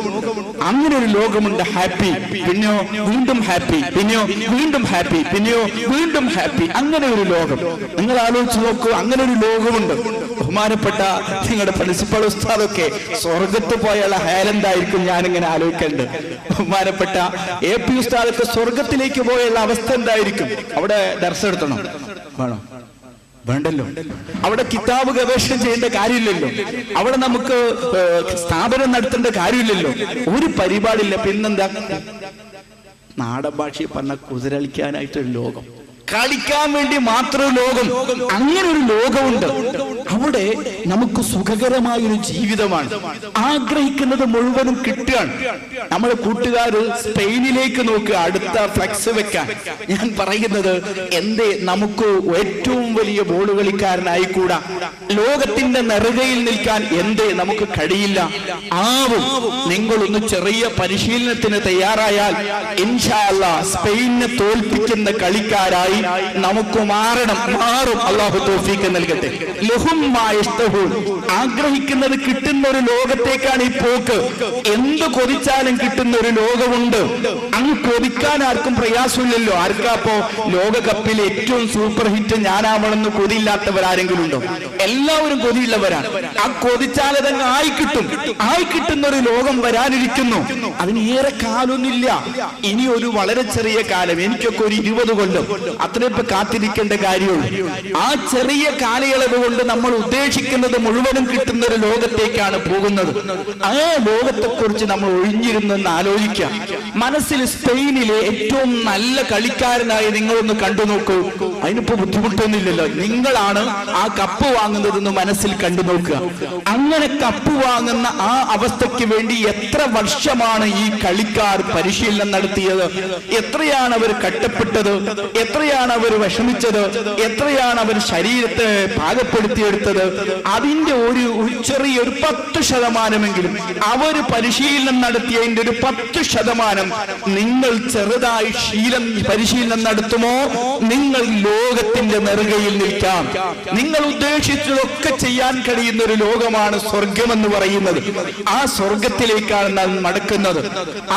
അങ്ങനെ ഒരു ലോകമുണ്ട്. ഹാപ്പി, പിന്നെയോ വീണ്ടും ഹാപ്പി, പിന്നെയോ വീണ്ടും ഹാപ്പി, പിന്നെയോ വീണ്ടും ഹാപ്പി. അങ്ങനെ ഒരു ലോകം നിങ്ങൾ ആലോചിച്ച് നോക്കൂ. അങ്ങനെ ഒരു ലോകമുണ്ട്. ബഹുമാനപ്പെട്ട നിങ്ങളുടെ പ്രിൻസിപ്പൽ ഉസ്താദൊക്കെ സ്വർഗത്ത് പോയുള്ള ഹയലെന്തായിരിക്കും ഞാനിങ്ങനെ ആലോചിക്കേണ്ടത്. ബഹുമാനപ്പെട്ട AP ഉസ്താദൊക്കെ സ്വർഗത്തിലേക്ക് പോയുള്ള അവസ്ഥ എന്തായിരിക്കും? അവിടെ ദർശനം എടുത്തണം വേണോ? വേണ്ടല്ലോ. അവിടെ കിതാബ് ഗവേഷണം ചെയ്യേണ്ട കാര്യമില്ലല്ലോ. അവിടെ നമുക്ക് സ്ഥാപനം നടത്തേണ്ട കാര്യമില്ലല്ലോ. ഒരു പരിപാടിയില്ല. പിന്നെന്താ? നാടൻ ഭാഷയിൽ പറഞ്ഞ കുതിരളിക്കാനായിട്ടൊരു ലോകം, കളിക്കാൻ വേണ്ടി മാത്രം ലോകം. അങ്ങനെ ഒരു ലോകമുണ്ട്. അവിടെ നമുക്ക് സുഖകരമായൊരു ജീവിതമാണ്. ആഗ്രഹിക്കുന്നത് മുഴുവനും കിട്ടുകയാണ്. നമ്മുടെ കൂട്ടുകാര് സ്പെയിനിലേക്ക് നോക്കുക, അടുത്ത ഫ്ലക്സ് വെക്കാൻ. ഞാൻ പറയുന്നത്, എന്തേ നമുക്ക് ഏറ്റവും വലിയ ബോൾ കളിക്കാരനായിക്കൂടാ? ലോകത്തിന്റെ നെറുകയിൽ നിൽക്കാൻ എന്തേ നമുക്ക് കഴിയില്ല? ആവും. നിങ്ങളൊന്ന് ചെറിയ പരിശീലനത്തിന് തയ്യാറായാൽ ഇൻഷാ അല്ലാഹ് സ്പെയിനെ തോൽപ്പിക്കുന്ന കളിക്കാരായി നമുക്ക് മാറും. അല്ലാഹു തൗഫീഖ് നൽകട്ടെ. ലഹും ആഗ്രഹിക്കുന്നത് കിട്ടുന്ന ഒരു ലോകത്തേക്കാണ് ഈ പോക്ക്. എന്ത് കൊതിച്ചാലും കിട്ടുന്ന ഒരു ലോകമുണ്ട്. അങ്ങ് കൊതിക്കാൻ ആർക്കും പ്രയാസമില്ലല്ലോ. ആർക്കാപ്പോ ലോകകപ്പിൽ ഏറ്റവും സൂപ്പർ ഹിറ്റ് ഞാനാവണമെന്ന് കൊതിയില്ലാത്തവരാരെങ്കിലും ഉണ്ടോ? എല്ലാവരും കൊതിയുള്ളവരാണ്. ആ കൊതിച്ചാൽ അതങ്ങ് ആയി കിട്ടുന്ന ഒരു ലോകം വരാനിരിക്കുന്നു. അതിന് ഏറെ കാലമൊന്നുമില്ല. ഇനി ഒരു വളരെ ചെറിയ കാലം, എനിക്കൊക്കെ ഒരു 20 കൊല്ലം അത്രയൊക്കെ കാത്തിരിക്കേണ്ട കാര്യമുള്ളൂ. ആ ചെറിയ കാലയളവ് കൊണ്ട് നമ്മൾ ഉദ്ദേശിക്കുന്നത് മുഴുവനും കിട്ടുന്ന ഒരു ലോകത്തേക്കാണ് പോകുന്നത്. ആ ലോകത്തെക്കുറിച്ച് നമ്മൾ ഒഴിഞ്ഞിരുന്നെന്ന് ആലോചിക്കാം. മനസ്സിൽ സ്പെയിനിലെ ഏറ്റവും നല്ല കളിക്കാരനായി നിങ്ങളൊന്ന് കണ്ടു നോക്കൂ. അതിനിപ്പോ ബുദ്ധിമുട്ടൊന്നുമില്ലല്ലോ. നിങ്ങളാണ് ആ കപ്പ് വാങ്ങുന്നതെന്ന് മനസ്സിൽ കണ്ടു നോക്കുക. അങ്ങനെ കപ്പ് വാങ്ങുന്ന ആ അവസ്ഥയ്ക്ക് വേണ്ടി എത്ര വർഷമാണ് ഈ കളിക്കാർ പരിശീലനം നടത്തിയത്? എത്രയാണ് അവർ കഷ്ടപ്പെട്ടത്? എത്രയാണ് അവർ വിഷമിച്ചത്? എത്രയാണ് അവർ ശരീരത്തെ പാകപ്പെടുത്തിയെടുത്തത്? അതിന്റെ ഒരു ചെറിയൊരു 10% അവര് പരിശീലനം നടത്തിയതിന്റെ ഒരു 10% നിങ്ങൾ ചെറുതായി പരിശീലനം നടത്തുമോ, നിങ്ങൾ ലോകത്തിന്റെ നെറുകയിൽ നിൽക്കാം. നിങ്ങൾ ഉദ്ദേശിച്ചതൊക്കെ ചെയ്യാൻ കഴിയുന്ന ഒരു ലോകമാണ് സ്വർഗം എന്ന് പറയുന്നത്. ആ സ്വർഗത്തിലേക്കാണ് നാം നടക്കുന്നത്.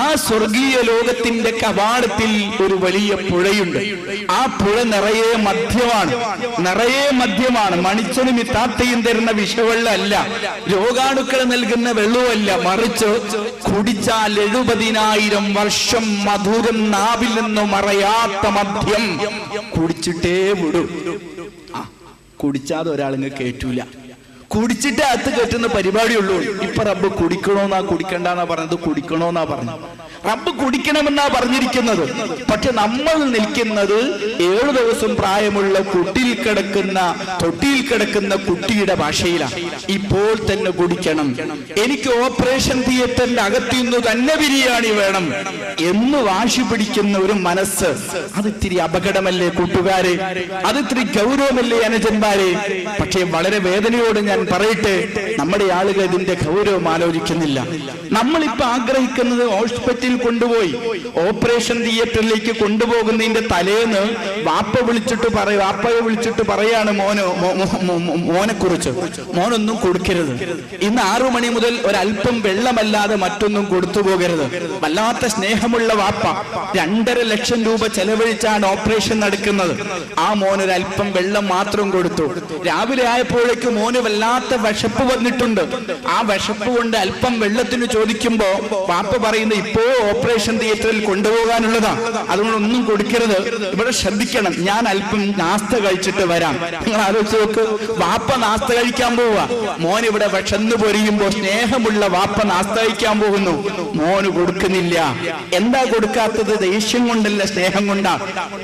ആ സ്വർഗീയ ലോകത്തിന്റെ കവാടത്തിൽ ഒരു വലിയ പുഴയുണ്ട്. ആ പുഴ നിറയെ മദ്യമാണ്. മണിച്ചനും ഇത്താത്തയും തരുന്ന വിഷവെള്ളമല്ല, രോഗാണുക്കൾ നൽകുന്ന വെള്ളവുമല്ല, മറിച്ച് കുടിച്ചാൽ 70,000 വർഷം മധുരം നാവിൽ നിന്ന് മറയാത്ത മദ്യം കുടിച്ചിട്ടേ വിടും. കുടിച്ചാതെ ഒരാളിങ്ങ് കേറ്റൂല. കുടിച്ചിട്ട് അകത്ത് കെട്ടുന്ന പരിപാടിയുള്ളൂ. ഇപ്പൊ റബ്ബ് കുടിക്കണോന്നാ കുടിക്കണ്ടെന്നാ പറഞ്ഞത്? കുടിക്കണോന്നാ പറഞ്ഞു. റബ്ബ് കുടിക്കണമെന്നാ പറഞ്ഞിരിക്കുന്നത്. പക്ഷെ നമ്മൾ നിൽക്കുന്നത് 7 ദിവസം പ്രായമുള്ള തൊട്ടിയിൽ കിടക്കുന്ന കുട്ടിയുടെ ഭാഷയിലാണ്. ഇപ്പോൾ തന്നെ കുടിക്കണം, എനിക്ക് ഓപ്പറേഷൻ തിയേറ്ററിന്റെ അകത്തുനിന്ന് തന്നെ ബിരിയാണി വേണം എന്ന് വാശി പിടിക്കുന്ന ഒരു മനസ്സ്, അതിത്തിരി അപകടമല്ലേ കൂട്ടുകാരെ? അതിത്തിരി ഗൗരവമല്ലേ അനുജന്മാരെ? പക്ഷേ വളരെ വേദനയോട് ഞാൻ പറയട്ടെ, നമ്മുടെ ആളുകൾ ഇതിന്റെ ഗൗരവം ആലോചിക്കുന്നില്ല. നമ്മളിപ്പോ ആഗ്രഹിക്കുന്നത് ഹോസ്പിറ്റലിൽ കൊണ്ടുപോയി ഓപ്പറേഷൻ തിയേറ്ററിലേക്ക് കൊണ്ടുപോകുന്നതിന്റെ തലേന്ന് വാപ്പയെ വിളിച്ചിട്ട് പറയാണ് മോനെ കുറിച്ച്, മോനൊന്നും കൊടുക്കരുത്, ഇന്ന് 6 മണി മുതൽ ഒരല്പം വെള്ളമല്ലാതെ മറ്റൊന്നും കൊടുത്തു പോകരുത്. വല്ലാത്ത സ്നേഹമുള്ള വാപ്പ 2.5 ലക്ഷം രൂപ ചെലവഴിച്ചാണ് ഓപ്പറേഷൻ നടക്കുന്നത്. ആ മോനൊരല്പം വെള്ളം മാത്രം കൊടുത്തു. രാവിലെ ആയപ്പോഴേക്ക് മോന് വല്ലാത്ത വിശപ്പ് വന്നിട്ടുണ്ട്. ആ വിശപ്പ് കൊണ്ട് അല്പം വെള്ളത്തിന് ചോദിക്കുമ്പോ വാപ്പ പറയുന്നത്, ഇപ്പോ ഓപ്പറേഷൻ തിയേറ്ററിൽ കൊണ്ടുപോകാനുള്ളതാ, അതുകൊണ്ട് ഒന്നും കൊടുക്കരുത്, ഇവിടെ ശ്രദ്ധിക്കണം, ഞാൻ അല്പം നാസ്ത കഴിച്ചിട്ട് വരാം. നിങ്ങൾ ആലോചിച്ച് നോക്ക്, വാപ്പ നാസ്ത കഴിക്കാൻ പോവുക, മോൻ ഇവിടെ വിശന്ന് പൊരിയുമ്പോ സ്നേഹമുള്ള വാപ്പ നാസ്ത കഴിക്കാൻ പോകുന്നു, മോന് കൊടുക്കുന്നില്ല. എന്താ കൊടുക്കാത്തത്? ദേഷ്യം കൊണ്ടല്ല, സ്നേഹം കൊണ്ടാ.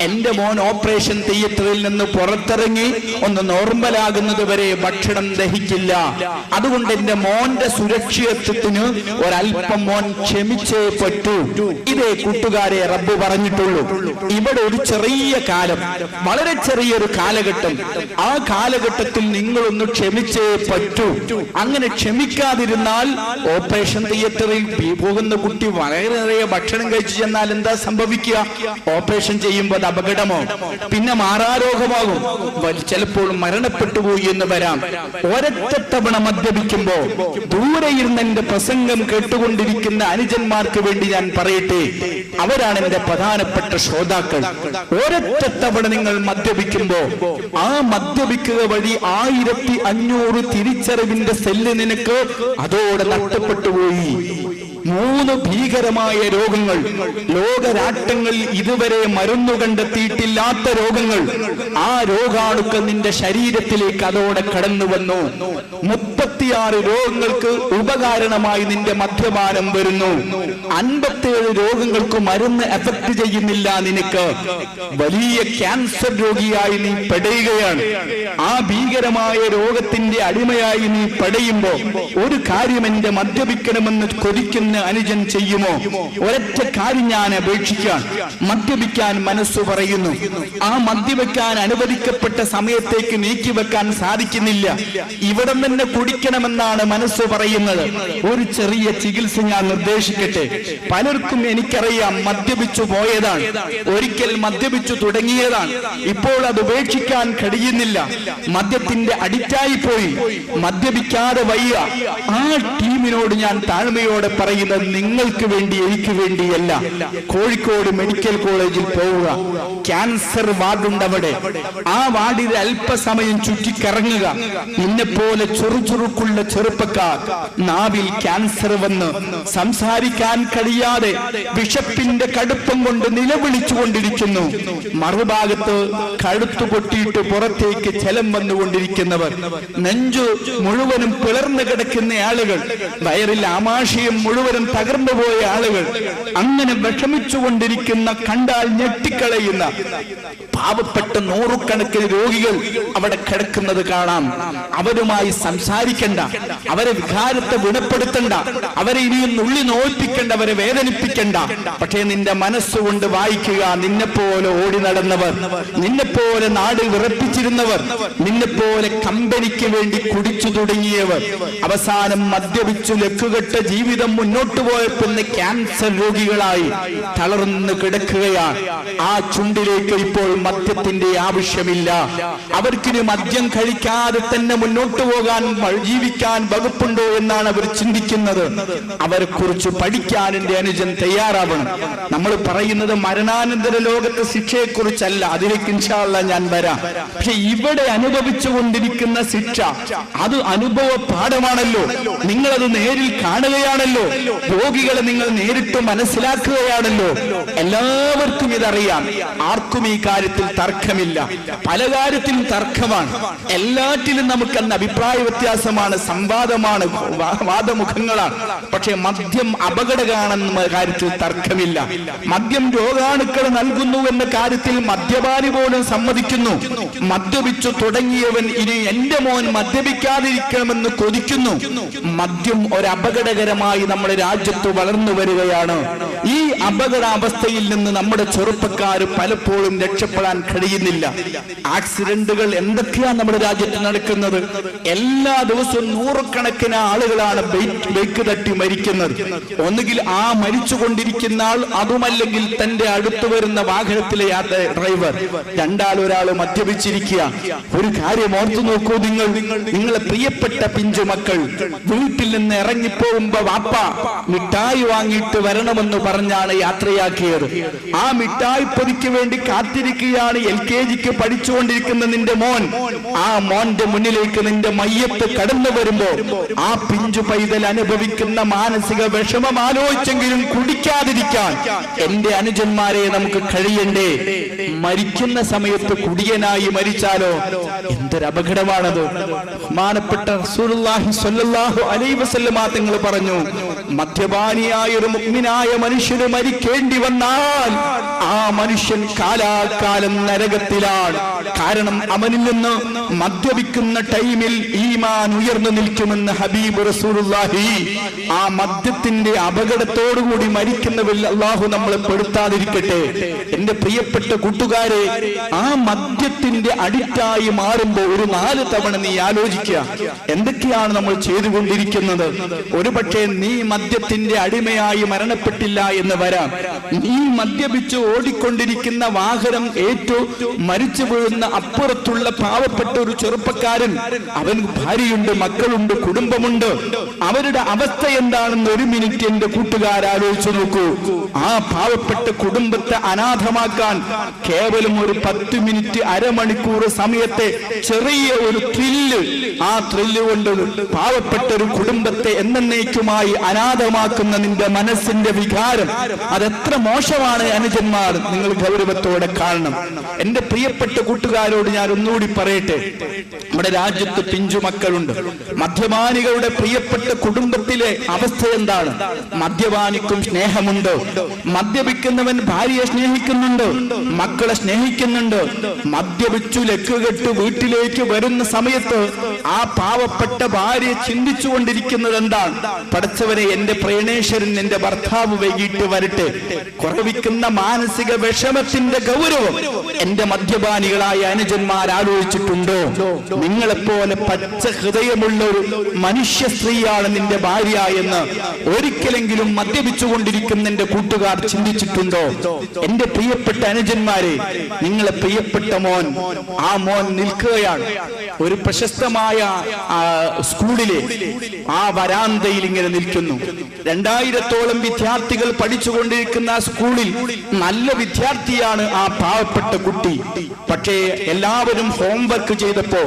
എന്റെ മോൻ ഓപ്പറേഷൻ തിയേറ്ററിൽ നിന്ന് പുറത്തിറങ്ങി ഒന്ന് നോർമലാകുന്നത് വരെ ഭക്ഷണം ദഹിക്കില്ല. അതുകൊണ്ട് എന്റെ മോന്റെ സുരക്ഷിതത്വത്തിന് ഒരല്പം മോൻ ക്ഷമിച്ചേ പറ്റൂ. ഇതേ കൂട്ടുകാരെ റബ്ബ് പറഞ്ഞിട്ടുള്ളൂ. ഇവിടെ ഒരു ചെറിയ കാലം, വളരെ ചെറിയൊരു കാലഘട്ടം, ആ കാലഘട്ടത്തിൽ നിങ്ങളൊന്ന് ക്ഷമിച്ചേ പറ്റൂ. അങ്ങനെ ക്ഷമിക്കാതിരുന്നാൽ ഓപ്പറേഷൻ തിയേറ്ററിൽ പോകുന്ന കുട്ടി വളരെ ഭക്ഷണം കഴിച്ചു ചെന്നാൽ എന്താ സംഭവിക്കുക? ഓപ്പറേഷൻ ചെയ്യുമ്പോൾ അത് അപകടമോ, പിന്നെ മാറാരോഗമാകും, ചിലപ്പോൾ മരണപ്പെട്ടു പോയി എന്ന് വരാം. ഒരൊറ്റ തവണ മദ്യപിക്കുമ്പോ ദൂരെ ഇരുന്ന് എന്റെ പ്രസംഗം കേട്ടുകൊണ്ടിരിക്കുന്ന അനുജന്മാർക്ക് വേണ്ടി ഞാൻ പറയട്ടെ, അവരാണ് എന്റെ പ്രധാനപ്പെട്ട ശ്രോതാക്കൾ. ഒരൊറ്റ തവണ നിങ്ങൾ മദ്യപിക്കുമ്പോ ആ മദ്യപിക്കുക വഴി 1500 തിരിച്ചറിവിന്റെ സെല്ല് നിനക്ക് അതോടെ നഷ്ടപ്പെട്ടു പോയി. 3 ഭീകരമായ രോഗങ്ങൾ, ലോകരാഷ്ട്രങ്ങൾ ഇതുവരെ മരുന്നു കണ്ടെത്തിയിട്ടില്ലാത്ത രോഗങ്ങൾ, ആ രോഗാണുക്കൾ നിന്റെ ശരീരത്തിലേക്ക് അതോടെ കടന്നു വന്നു. 36 രോഗങ്ങൾക്ക് ഉപകാരണമായി നിന്റെ മദ്യപാനം വരുന്നു. 57 രോഗങ്ങൾക്ക് മരുന്ന് എഫക്ട് ചെയ്യുന്നില്ല നിനക്ക്. വലിയ ക്യാൻസർ രോഗിയായി നീ പെടുകയാണ്. ആ ഭീകരമായ രോഗത്തിന്റെ അടിമയായി നീ പെടയുമ്പോ ഒരു കാര്യം, എന്റെ മദ്യപിക്കണമെന്ന് കൊതിക്കുന്ന എന്ന് അനുജൻ ചെയ്യുമോ? ഒരൊറ്റ കാര്യം ഞാൻ അപേക്ഷിക്കാൻ, മദ്യപിക്കാൻ മനസ്സു പറയുന്നു. ആ മദ്യപിക്കാൻ അനുവദിക്കപ്പെട്ട സമയത്തേക്ക് നീക്കിവെക്കാൻ സാധിക്കുന്നില്ല. ഇവിടെ തന്നെ കുടിക്കണമെന്നാണ് മനസ്സ് പറയുന്നത്. ഒരു ചെറിയ ചികിത്സ ഞാൻ നിർദ്ദേശിക്കട്ടെ. പലർക്കും എനിക്കറിയാം മദ്യപിച്ചു പോയതാണ്, ഒരിക്കൽ മദ്യപിച്ചു തുടങ്ങിയതാണ്, ഇപ്പോൾ അത് ഉപേക്ഷിക്കാൻ കഴിയുന്നില്ല, മദ്യത്തിന്റെ അഡിക്റ്റായി പോയി, മദ്യപിക്കാതെ വയ്യ. ആ ടീമിനോട് ഞാൻ താഴ്മയോടെ പറയുന്നത് നിങ്ങൾക്ക് വേണ്ടി, എനിക്ക് വേണ്ടിയല്ല. കോഴിക്കോട് മെഡിക്കൽ കോളേജിൽ പോവുക, ക്യാൻസർ വാർഡുണ്ട് അവിടെ. ആ വാർഡിൽ അല്പസമയം ചുറ്റിക്കറങ്ങുക. നിന്നെപ്പോലെ ചുറുചുറുക്കുള്ള ചെറുപ്പക്കാർ നാവിൽ ക്യാൻസർ വന്ന് സംസാരിക്കാൻ കഴിയാതെ വിശപ്പിന്റെ കടുപ്പം കൊണ്ട് നിലവിളിച്ചുകൊണ്ടിരിക്കുന്നു. മറുഭാഗത്ത് കഴുത്തു പൊട്ടിയിട്ട് പുറത്തേക്ക് ജലം വന്നുകൊണ്ടിരിക്കുന്നവർ, നെഞ്ചു മുഴുവനും പിളർന്നു കിടക്കുന്ന ആളുകൾ, വയറിൽ ആമാശയം മുഴുവനും തകർന്നു പോയ ആളുകൾ, അങ്ങനെ വിഷമിച്ചുകൊണ്ടിരിക്കുന്ന, കണ്ടാൽ ഞെട്ടിക്കളയുന്ന പാവപ്പെട്ട നൂറുകണക്കിന് രോഗികൾ അവിടെ കിടക്കുന്നത് കാണാം. അവരുമായി സംസാരിക്കണ്ട, അവരെ വികാരത്തെ ഗുണപ്പെടുത്തണ്ട, അവരെ ഇനിയും നുള്ളി നോയിപ്പിക്കണ്ട, അവരെ വേദനിപ്പിക്കണ്ട. പക്ഷേ നിന്റെ മനസ്സുകൊണ്ട് വായിക്കുക, നിന്നെപ്പോലെ ഓടി നടന്നവർ, നിന്നെപ്പോലെ നാട് വിറപ്പിച്ചിരുന്നവർ, നിന്നെപ്പോലെ കമ്പനിക്ക് വേണ്ടി കുടിച്ചു തുടങ്ങിയവർ, അവസാനം മദ്യപിച്ചു ലക്കുകെട്ട ജീവിതം മുന്നോട്ട് പോയപ്പോൾ ക്യാൻസർ രോഗികളായി തളർന്നു കിടക്കുകയാണ്. ആ ചുണ്ടിലേക്ക് ഇപ്പോൾ മദ്യത്തിന്റെ ആവശ്യമില്ല. അവർക്കിനി മദ്യം കഴിക്കാതെ തന്നെ മുന്നോട്ട് പോകാൻ, ജീവിക്കാൻ വകുപ്പുണ്ടോ എന്നാണ് അവർ ചിന്തിക്കുന്നത്. അവരെ കുറിച്ച് പഠിക്കാൻ എന്റെ അനുജൻ തയ്യാറാവണം. നമ്മൾ പറയുന്നത് മരണാനന്തര ലോകത്തെ ശിക്ഷയെ കുറിച്ചല്ല, അതിലേക്ക് ഇൻഷാ അല്ലാഹ് ഞാൻ വരാം. പക്ഷെ ഇവിടെ അനുഭവിച്ചു കൊണ്ടിരിക്കുന്ന ശിക്ഷ അത് അനുഭവ പാഠമാണല്ലോ. നിങ്ങളത് നേരിൽ കാണുകയാണല്ലോ, രോഗികളെ നിങ്ങൾ നേരിട്ട് മനസ്സിലാക്കുകയാണല്ലോ. എല്ലാവർക്കും ഇതറിയാം, ആർക്കും ഈ കാര്യത്തിൽ തർക്കമില്ല. പല കാര്യത്തിലും തർക്കമാണ്, എല്ലാറ്റിലും നമുക്കെന്ന അഭിപ്രായ വ്യത്യാസമാണ്, സംവാദമാണ്, വാദമുഖങ്ങളാണ്. പക്ഷെ മദ്യം അപകടമാണെന്ന കാര്യത്തിൽ തർക്കമില്ല. മദ്യം രോഗാണുക്കൾ നൽകുന്നു എന്ന കാര്യത്തിൽ മദ്യപാനി പോലും സമ്മതിക്കുന്നു. മദ്യപിച്ചു തുടങ്ങിയവൻ ഇനി എന്റെ മോൻ മദ്യപിക്കാതിരിക്കണമെന്ന് കൊതിക്കുന്നു. മദ്യം ഒരു അപകടകരമായി നമ്മുടെ രാജ്യത്ത് വളർന്നു വരികയാണ്. ഈ അപകടാവസ്ഥയിൽ നിന്ന് നമ്മുടെ ചെറുപ്പക്കാർ പലപ്പോഴും രക്ഷപ്പെടാൻ കഴിയുന്നില്ല. ആക്സിഡന്റുകൾ എന്തൊക്കെയാണ് നമ്മുടെ രാജ്യത്ത് നടക്കുന്നത്? എല്ലാ ദിവസവും നൂറുകണക്കിന് ആളുകളാണ് ബൈക്ക് തട്ടി മരിക്കുന്നത്. ഒന്നുകിൽ ആ മരിച്ചുകൊണ്ടിരിക്കുന്ന ആൾ, അതുമല്ലെങ്കിൽ തന്റെ അടുത്ത് വരുന്ന വാഹനത്തിലെ ഡ്രൈവർ. ഒരാൾ മദ്യപിച്ചിരിക്കുക. ഒരു കാര്യം ഓർത്തു നോക്കൂ, നിങ്ങളെ പ്രിയപ്പെട്ട പിഞ്ചു മക്കൾ വീട്ടിൽ നിന്ന് ഇറങ്ങിപ്പോകുമ്പോ വാപ്പ മിഠായി വാങ്ങിയിട്ട് വരണമെന്ന് പറഞ്ഞാണ് യാത്രയാക്കിയത്. ആ മിഠായി പൊതിക്ക് വേണ്ടി കാത്തിരിക്കുകയാണ് LKGക്ക് പഠിച്ചുകൊണ്ടിരിക്കുന്ന നിന്റെ മോൻ. ആ മോന്റെ മുന്നിലേക്ക് നിന്റെ മയ്യത്ത് കടന്നു വരുമ്പോ ആ പിഞ്ചു പൈതൽ അനുഭവിക്കുന്ന മാനസിക വിഷമം ആലോചിച്ചെങ്കിലും കുടിക്കാതിരിക്കാൻ എന്റെ അനുജന്മാരെ നമുക്ക് കഴിയണ്ടേ? മരിക്കുന്ന സമയത്ത് കുടിയനായി മരിച്ചാലോ എന്തൊരു അപകടമാണത്. ബഹുമാനപ്പെട്ട റസൂലുള്ളാഹി സ്വല്ലല്ലാഹു അലൈഹി വസല്ലമ തങ്ങൾ പറഞ്ഞു, മദ്യപാനിയായ ഒരു മുഅ്മിനായ മനുഷ്യന് മരിക്കേണ്ടി വന്നാൽ ആ മനുഷ്യൻ കാലാകാലം നരകത്തിലാണ്. കാരണം അവനിൽ നിന്ന് മദ്യപിക്കുന്ന ടൈമിൽ ഈമാൻ ഉയർന്നു നിൽക്കുമെന്ന് ഹബീബ് റസൂലുള്ളാഹി. ആ മദ്യത്തിന്റെ അപകടത്തോടുകൂടി മരിക്കുന്നവരിൽ അള്ളാഹു നമ്മളെ പെടുത്താതിരിക്കട്ടെ. എന്റെ പ്രിയപ്പെട്ട കൂട്ടുകാരെ, ആ മദ്യത്തിന്റെ അഡിക്റ്റായി മാറുമ്പോൾ ഒരു 4 തവണ നീ ആലോചിക്കുക, എന്തൊക്കെയാണ് നമ്മൾ ചെയ്തുകൊണ്ടിരിക്കുന്നത്. ഒരുപക്ഷെ നീ മദ്യത്തിന്റെ അടിമയായി മരണപ്പെട്ടില്ല എന്ന് വരാം. നീ മദ്യപിച്ച് ഓടിക്കൊണ്ടിരിക്കുന്ന വാഹനം ഏറ്റു മരിച്ചു വീഴുന്ന അപ്പുറത്തുള്ള പാവപ്പെട്ട ഒരു ചെറുപ്പക്കാരൻ, അവന് ഭാര്യയുണ്ട്, മക്കളുണ്ട്, കുടുംബമുണ്ട്. അവരുടെ അവസ്ഥ എന്താണെന്ന് ഒരു മിനിറ്റ് എന്റെ കൂട്ടുകാരാലോചിച്ചു നോക്കൂ. ആ പാവപ്പെട്ട കുടുംബത്തെ അനാഥമാക്കാൻ കേവലം ഒരു 10 മിനിറ്റ്, അരമണിക്കൂർ സമയത്തെ ചെറിയ ഒരു ത്രില്ല്, ആ ത്രില്ല് കൊണ്ട് പാവപ്പെട്ട ഒരു കുടുംബത്തെ എന്നേക്കുമായി അനാഥമാക്കുന്ന നിന്റെ മനസ്സിന്റെ വികാരം അതെത്ര മോശമാണ് അനുജന്മാർ. നിങ്ങൾ ഗൗരവത്തോടെ കാണണം. എന്റെ പ്രിയപ്പെട്ട കൂട്ടുകാരോട് ഞാൻ ഒന്നുകൂടി പറയട്ടെ, നമ്മുടെ രാജ്യത്ത് പിഞ്ചുമക്കളുണ്ട്. മദ്യപാനികളുടെ പ്രിയപ്പെട്ട കുടുംബത്തിലെ അവസ്ഥ എന്താണ്? മദ്യപാനിക്കും സ്നേഹമുണ്ട്, മദ്യപിക്കുന്നവൻ ഭാര്യയെ സ്നേഹിക്കുന്നുണ്ട്, മക്കളെ സ്നേഹിക്കുന്നുണ്ട്. മദ്യപിച്ചു ലക്കുകെട്ട് വീട്ടിലേക്ക് വരുന്ന സമയത്ത് ആ പാവപ്പെട്ട ഭാര്യ ചിന്തിച്ചുകൊണ്ടിരിക്കുന്നത് എന്താണ്? പഠിച്ചവനെ, എന്റെ പ്രേണേശ്വരൻ, എന്റെ ഭർത്താവ് വൈകിട്ട് വരട്ടെ. കുറവിക്കുന്ന മാനസിക വിഷമത്തിന്റെ ഗൗരവം എന്റെ മദ്യപാനികളായ അനുജന്മാർ ആലോചിച്ചിട്ടുണ്ടോ? നിങ്ങളെപ്പോലെ പച്ച ഹൃദയമുള്ള ഒരു മനുഷ്യ സ്ത്രീയാണ് നിന്റെ ഭാര്യ എന്ന് ഒരിക്കലെങ്കിലും മദ്യപിച്ചുകൊണ്ടിരിക്കുന്ന എന്റെ കൂട്ടുകാർ ചിന്തിച്ചിട്ടുണ്ടോ? എന്റെ പ്രിയപ്പെട്ട അനുജന്മാരെ, നിങ്ങളെ പ്രിയപ്പെട്ട മോൻ, ആ മോൻ നിൽക്കുകയാണ് ഒരു പ്രശസ്തമായ സ്കൂളിലെ ആ വരാന്തയിൽ ഇങ്ങനെ നിൽക്കുന്നു. 2000-ഓളം വിദ്യാർത്ഥികൾ പഠിച്ചുകൊണ്ടിരിക്കുന്ന ആ സ്കൂളിൽ നല്ല വിദ്യാർത്ഥിയാണ് ആ പാവപ്പെട്ട കുട്ടി. പക്ഷേ എല്ലാവരും ഹോംവർക്ക് ചെയ്തപ്പോ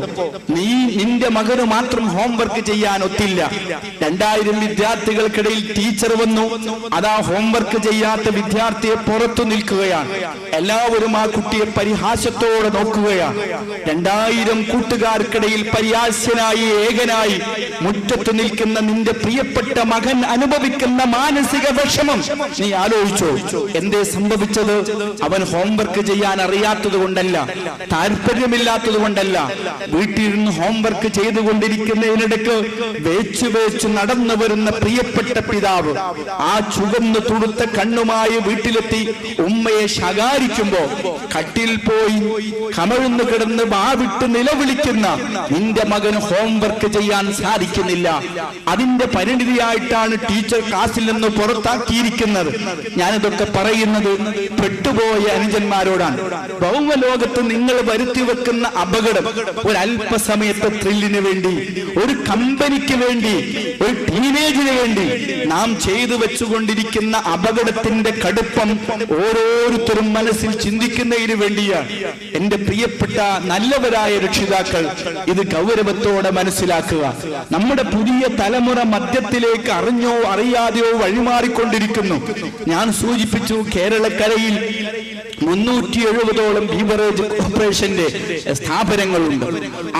നിന്റെ മകന് മാത്രം ഹോംവർക്ക് ചെയ്യാൻ ഒത്തില്ല. 2000 വിദ്യാർത്ഥികൾക്കിടയിൽ ടീച്ചർ വന്നു. അതാ ഹോംവർക്ക് ചെയ്യാത്ത വിദ്യാർത്ഥിയെ പുറത്തു നിൽക്കുകയാണ്. എല്ലാവരും ആ കുട്ടിയെ പരിഹാസത്തോടെ നോക്കുകയാണ്. 2000 കൂട്ടുകാർക്കിടയിൽ പരിഹാസ്യനായി ഏകനായി മുറ്റത്ത് നിൽക്കുന്ന നിന്റെ പ്രിയപ്പെട്ട മകൻ അനുഭവിക്കുന്ന മാനസിക വിഷമം നീ ആലോചിച്ചോ? എന്തേ സംഭവിച്ചത്? അവൻ ഹോംവർക്ക് ചെയ്യാൻ അറിയാത്തത് കൊണ്ടല്ല, താല്പര്യമില്ലാത്തത് കൊണ്ടല്ല. വീട്ടിലിരുന്ന് ഹോംവർക്ക് ചെയ്തുകൊണ്ടിരിക്കുന്നതിനിടയ്ക്ക് വേച്ചു നടന്നു വരുന്ന പ്രിയപ്പെട്ട പിതാവ് ആ ചുവന്നു തുടുത്ത കണ്ണുമായി വീട്ടിലെത്തി ഉമ്മയെ ശകാരിക്കുമ്പോ കട്ടിൽ പോയി കമഴ്ന്നു കിടന്ന് വാവിട്ട് നിലവിളിക്കുന്ന നിന്റെ മകന് ഹോംവർക്ക് ചെയ്യാൻ സാധിക്കുന്നില്ല. അതിന്റെ പരിണിതിയായിട്ടാണ് ടീച്ചർ ക്ലാസ്സിൽ നിന്ന് പുറത്താക്കിയിരിക്കുന്നത്. ഞാനിതൊക്കെ പറയുന്നത് പെട്ടുപോയ അനുജന്മാരോടാണ്. ഭൗമലോകത്ത് നിങ്ങൾ വരുത്തി വെക്കുന്ന അപകടം ഒരല്പസമയത്തെ ത്രില്ലിന് വേണ്ടി, ഒരു കമ്പനിക്ക് വേണ്ടി, ഒരു ടീനേജിന് വേണ്ടി നാം ചെയ്തു വെച്ചുകൊണ്ടിരിക്കുന്ന അപകടത്തിന്റെ കടുപ്പം ഓരോരുത്തരും മനസ്സിൽ ചിന്തിക്കുന്നതിന് വേണ്ടിയാണ്. എന്റെ പ്രിയപ്പെട്ട നല്ലവരായ രക്ഷിതാക്കൾ, ഇത് ഗൗരവത്തോടെ മനസ്സിലാക്കുക. നമ്മുടെ പുതിയ തലമുറ മദ്യത്തിലേക്ക് അറിഞ്ഞോ അറിയാതെയോ വഴിമാറിക്കൊണ്ടിരിക്കുന്നു. ഞാൻ സൂചിപ്പിച്ചു, കേരളക്കരയിൽ 370ഓളം ബീവറേജ് കോർപ്പറേഷന്റെ സ്ഥാപനങ്ങളുണ്ട്.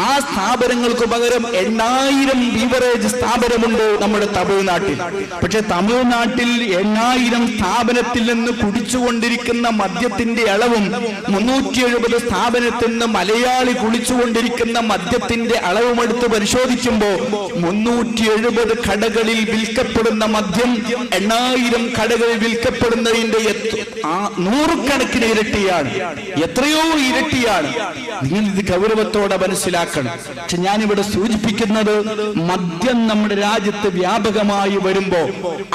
ആ സ്ഥാപനങ്ങൾക്ക് പകരം 8000 ബീവറേജ് സ്ഥാപനമുണ്ട് നമ്മുടെ തമിഴ്നാട്ടിൽ. പക്ഷെ തമിഴ്നാട്ടിൽ 8000 സ്ഥാപനത്തിൽ നിന്ന് കുടിച്ചുകൊണ്ടിരിക്കുന്ന മദ്യത്തിന്റെ അളവും 370 സ്ഥാപനത്തിൽ നിന്ന് മലയാളി കുടിച്ചുകൊണ്ടിരിക്കുന്ന മദ്യത്തിന്റെ അളവും എടുത്ത് പരിശോധിക്കുമ്പോൾ 370 കടകളിൽ വിൽക്കപ്പെടുന്ന മദ്യം 8000 കടകളിൽ വിൽക്കപ്പെടുന്നതിന്റെ 100 കണക്കിന് ഇരട്ടിയാണ്, എത്രയോ ഇരട്ടിയാണ്. നിങ്ങൾ ഇത് ഗൗരവത്തോടെ മനസ്സിലാക്കണം. പക്ഷെ ഞാനിവിടെ സൂചിപ്പിക്കുന്നത്, മദ്യം നമ്മുടെ രാജ്യത്ത് വ്യാപകമായി വരുമ്പോ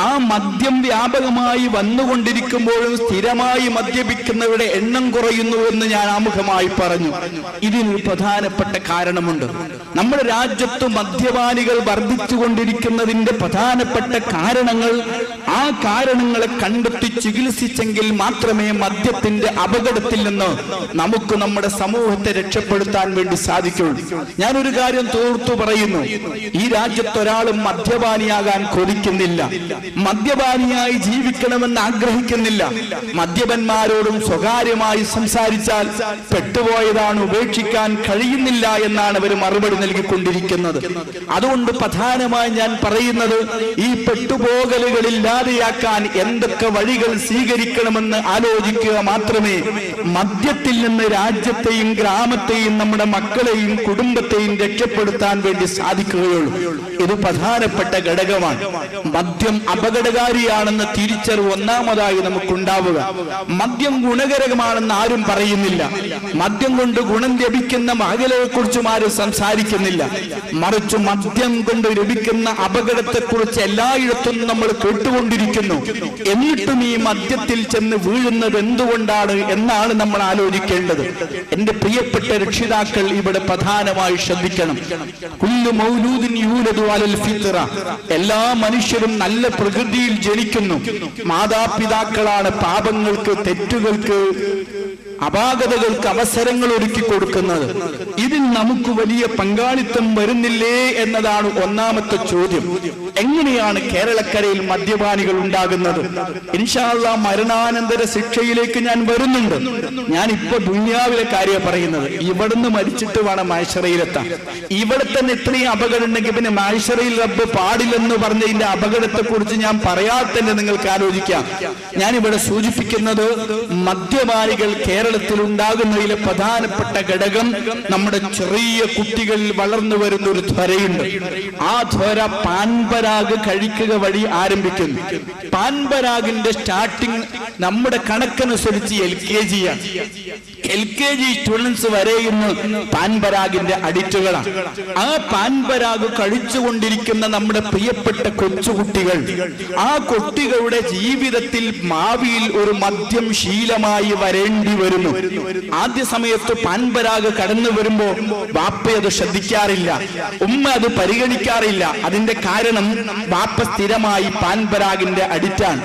ആ മദ്യം വ്യാപകമായി വന്നുകൊണ്ടിരിക്കുമ്പോഴും സ്ഥിരമായി മദ്യപിക്കുന്നവരുടെ എണ്ണം കുറയുന്നു എന്ന് ഞാൻ ആമുഖമായി പറഞ്ഞു. ഇതിനൊരു പ്രധാനപ്പെട്ട കാരണമുണ്ട്. നമ്മുടെ രാജ്യത്ത് മദ്യപാനികൾ വർദ്ധിച്ചുകൊണ്ടിരിക്കുന്നതിന്റെ പ്രധാനപ്പെട്ട കാരണങ്ങൾ, ആ കാരണങ്ങളെ കണ്ടെത്തി ചികിത്സിച്ചെങ്കിൽ മാത്രമേ മദ്യത്തിന്റെ അപകടത്തിൽ നിന്ന് നമുക്ക് നമ്മുടെ സമൂഹത്തെ രക്ഷപ്പെടുത്താൻ വേണ്ടി സാധിക്കുള്ളൂ. ഞാനൊരു കാര്യം തീർത്തു പറയുന്നു, ഈ രാജ്യത്ത് ഒരാളും മദ്യപാനിയാകാൻ കൊതിക്കുന്നില്ല, മദ്യപാനിയായി ജീവിക്കണമെന്ന് ആഗ്രഹിക്കുന്നില്ല. മദ്യപന്മാരോടും സ്വകാര്യമായി സംസാരിച്ചാൽ പെട്ടുപോയതാണ്, ഉപേക്ഷിക്കാൻ കഴിയുന്നില്ല എന്നാണ് അവർ മറുപടി നൽകിക്കൊണ്ടിരിക്കുന്നത്. അതുകൊണ്ട് പ്രധാനമായി ഞാൻ പറയുന്നത്, ഈ പെട്ടുപോകലുകൾ ഇല്ലാതെയാക്കാൻ എന്തൊക്കെ വഴികൾ സ്വീകരിക്കണമെന്ന് ആലോചിക്കുക മാത്രമേ മദ്യത്തിൽ നിന്ന് രാജ്യത്തെയും ഗ്രാമത്തെയും നമ്മുടെ മക്കളെയും കുടുംബത്തെയും രക്ഷപ്പെടുത്താൻ വേണ്ടി സാധിക്കുകയുള്ളൂ. ഇത് പ്രധാനപ്പെട്ട ഘടകമാണ്. മദ്യം അപകടകാരിയാണെന്ന് തിരിച്ചറിവ് ഒന്നാമതായി നമുക്കുണ്ടാവുക. മദ്യം ഗുണകരമാണെന്ന് ആരും പറയുന്നില്ല. മദ്യം കൊണ്ട് ഗുണം ലഭിക്കുന്ന മകളെ കുറിച്ചും ആരും സംസാരിക്കുന്നില്ല. മറിച്ച് മദ്യം കൊണ്ട് ലഭിക്കുന്ന അപകടത്തെക്കുറിച്ച് എല്ലായിടത്തും നമ്മൾ കേട്ടുകൊണ്ടിരിക്കുന്നു. എന്നിട്ടും ഈ മദ്യത്തിൽ ചെന്ന് വീഴുന്നത് എന്തുകൊണ്ടാണ് എന്നാണ് നമ്മൾ ആലോചിക്കേണ്ടത്. എന്റെ പ്രിയപ്പെട്ട രക്ഷിതാക്കൾ ഇവിടെ പ്രധാനമായി ശ്രദ്ധിക്കണം. കുല്ലു മൗലൂദിൻ യൂലദു അലൽ ഫിത്ര, എല്ലാ മനുഷ്യരും നല്ല പ്രകൃതിയിൽ ജനിക്കുന്നു. മാതാപിതാക്കളാണ് പാപങ്ങൾക്ക്, തെറ്റുകൾക്ക്, അപാകതകൾക്ക് അവസരങ്ങൾ ഒരുക്കി കൊടുക്കുന്നത്. ഇതിൽ നമുക്ക് വലിയ പങ്കാളിത്തം വരുന്നില്ലേ എന്നതാണ് ഒന്നാമത്തെ ചോദ്യം. എങ്ങനെയാണ് കേരളക്കരയിൽ മദ്യപാനികൾ ഉണ്ടാകുന്നത്? ഇൻഷാ അല്ലാഹ് മരണാനന്തര ശിക്ഷയിലേക്ക് ഞാൻ വരുന്നുണ്ട്. ഞാൻ ഇപ്പൊ ദുനിയാവിലെ കാര്യം പറയുന്നത്. ഇവിടുന്ന് മരിച്ചിട്ട് വേണം മഹ്ശറയിലെത്താൻ. ഇവിടെ തന്നെ ഇത്രയും അപകടം ഉണ്ടെങ്കിൽ പിന്നെ മഹ്ശറയിൽ റബ്ബ് പാടില്ലെന്ന് പറഞ്ഞതിന്റെ അപകടത്തെ കുറിച്ച് ഞാൻ പറയാതെ തന്നെ നിങ്ങൾക്ക് ആലോചിക്കാം. ഞാൻ ഇവിടെ സൂചിപ്പിക്കുന്നത്, മദ്യപാനികൾ കേരള കേരളത്തിൽ ഉണ്ടാകുന്നതിലെ പ്രധാനപ്പെട്ട ഘടകം നമ്മുടെ ചെറിയ കുട്ടികളിൽ വളർന്നു വരുന്ന ഒരു ത്വരയുണ്ട്. ആ ത്വര പാൻപരാഗ് കഴിക്കുക വഴി ആരംഭിക്കുന്നു. പാൻപരാഗിന്റെ സ്റ്റാർട്ടിങ് നമ്മുടെ കണക്കനുസരിച്ച് LKG ആണ്. LKG സ്റ്റുഡൻസ് വരെ ഇന്ന് പാൻപരാഗിന്റെ അഡിക്റ്റുകളാണ്. ആ പാൻപരാഗ് കഴിച്ചുകൊണ്ടിരിക്കുന്ന നമ്മുടെ പ്രിയപ്പെട്ട കൊച്ചുകുട്ടികൾ, ആ കുട്ടികളുടെ ജീവിതത്തിൽ ഭാവിയിൽ ഒരു മദ്യം ശീലമായി വരേണ്ടി വരുന്നു. ആദ്യ സമയത്ത് പാൻപരാഗ് കടന്നു വരുമ്പോ ബാപ്പ അത് ശ്രദ്ധിക്കാറില്ല, ഉമ്മ അത് പരിഗണിക്കാറില്ല. അതിന്റെ കാരണം ബാപ്പ സ്ഥിരമായി പാൻപരാഗിന്റെ അഡിക്റ്റാണ്.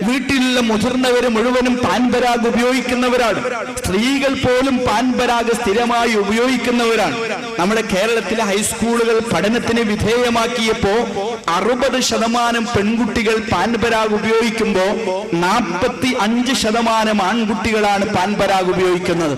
വീട്ടിലുള്ള മുതിർന്നവര് മുഴുവനും പാൻപരാഗ് ഉപയോഗിക്കുന്നവരാണ്. സ്ത്രീകൾ പോലും പാൻപരാഗ് സ്ഥിരമായി ഉപയോഗിക്കുന്നവരാണ്. നമ്മുടെ കേരളത്തിലെ ഹൈസ്കൂളുകൾ പഠനത്തിന് വിധേയമാക്കിയപ്പോ 60% പെൺകുട്ടികൾ പാൻപരാഗ് ഉപയോഗിക്കുമ്പോ 45% ആൺകുട്ടികളാണ് പാൻപരാഗ് ഉപയോഗിക്കുന്നത്.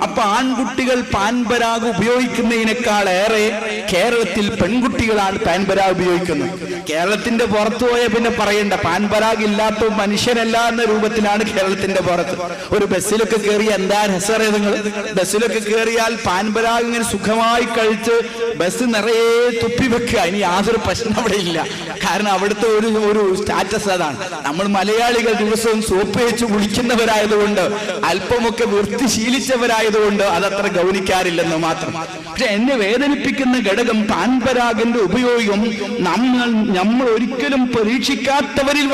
അപ്പൊ ആൺകുട്ടികൾ പാൻപരാഗ് ഉപയോഗിക്കുന്നതിനേക്കാൾ ഏറെ കേരളത്തിൽ പെൺകുട്ടികളാണ് പാൻപരാഗ് ഉപയോഗിക്കുന്നത്. കേരളത്തിന്റെ പുറത്തു പോയ പിന്നെ പറയണ്ട, പാൻപരാഗ് ഇല്ലാത്ത മനുഷ്യനല്ല എന്ന രൂപത്തിലാണ് കേരളത്തിന്റെ പുറത്ത്. ഒരു ബസ്സിലൊക്കെ കയറി എന്താ രസറിയ നിങ്ങൾ, ബസ്സിലൊക്കെ കയറിയാൽ പാൻപരാഗ് ഇങ്ങനെ സുഖമായി കഴിച്ച് ബസ് നിറയെ തുപ്പി വെക്കുക. ഇനി യാതൊരു പ്രശ്നം അവിടെ ഇല്ല. കാരണം അവിടുത്തെ ഒരു സ്റ്റാറ്റസ് അതാണ്. നമ്മൾ മലയാളികൾ ദിവസവും സോപ്പ് വെച്ച് കുളിക്കുന്നവരായതുകൊണ്ട്, അല്പമൊക്കെ വൃത്തി ശീലിച്ചവരായതുകൊണ്ട് അതത്ര ഗൗനിക്കാറില്ലെന്ന് മാത്രം. പക്ഷെ എന്നെ വേദനിപ്പിക്കുന്ന ഘടകം പാൻപരാഗിന്റെ ഉപയോഗം നമ്മൾ ഒരിക്കലും പ്രതീക്ഷിക്കാത്തവരിൽ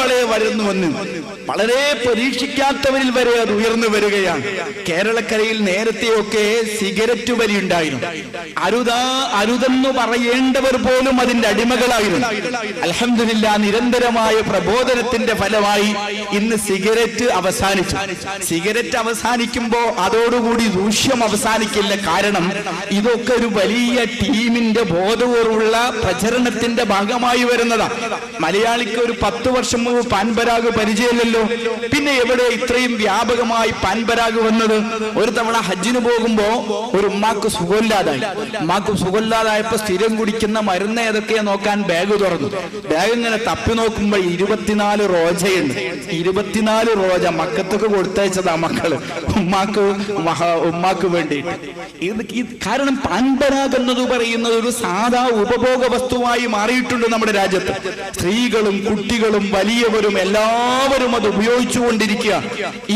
വളരെ പ്രതീക്ഷിക്കാത്തവരിൽ വരെ അത് ഉയർന്നു വരികയാണ്. കേരളക്കരയിൽ നേരത്തെയൊക്കെ സിഗരറ്റ് വലി ഉണ്ടായിരുന്നു. അരുതെന്ന് പറയേണ്ടവർ പോലും അതിന്റെ അടിമകളായിരുന്നു. അൽഹംദുലില്ലാ, നിരന്തരമായ പ്രബോധനത്തിന്റെ ഫലമായി ഇന്ന് സിഗരറ്റ് അവസാനിച്ചു. സിഗരറ്റ് അവസാനിക്കുമ്പോ അതോടുകൂടി ദൂഷ്യം അവസാനിക്കില്ല. കാരണം ഇതൊക്കെ ഒരു വലിയ ടീമിന്റെ ബോധപൂർവ്വമുള്ള പ്രചരണത്തിന്റെ ഭാഗമായി വരുന്നതാണ്. മലയാളിക്ക് ഒരു 10 വർഷം മുമ്പ് പാൻപരാഗ് പരിചയമില്ലല്ലോ. പിന്നെ എവിടെ ഇത്രയും വ്യാപകമായി പാൻപരാഗ് വന്നത്? ഒരു തവണ ഹജ്ജിന് പോകുമ്പോ ഒരു ഉമ്മാക്ക് സുഖമില്ലാതായപ്പോ സ്ഥിരം കുടിക്കുന്ന മരുന്ന് ഏതൊക്കെയാ നോക്കാൻ ബാഗ് തുറന്നു. ബാഗ് ഇങ്ങനെ തപ്പി നോക്കുമ്പോ 24 റോജയുണ്ട്. 24 റോജ മക്കത്തൊക്കെ കൊടുത്തയച്ചതാ മക്കള് ഉമ്മാക്ക് വേണ്ടിയിട്ട്. കാരണം പാൻപരാഗ് എന്നത് പറയുന്നത് ഒരു സാധാ ഉപഭോഗ വസ്തുവായി മാറിയിട്ടുണ്ട് നമ്മുടെ രാജ്യത്ത്. സ്ത്രീകളും കുട്ടികളും വലിയവരും എല്ലാവരും അത് ഉപയോഗിച്ചുകൊണ്ടിരിക്കുക.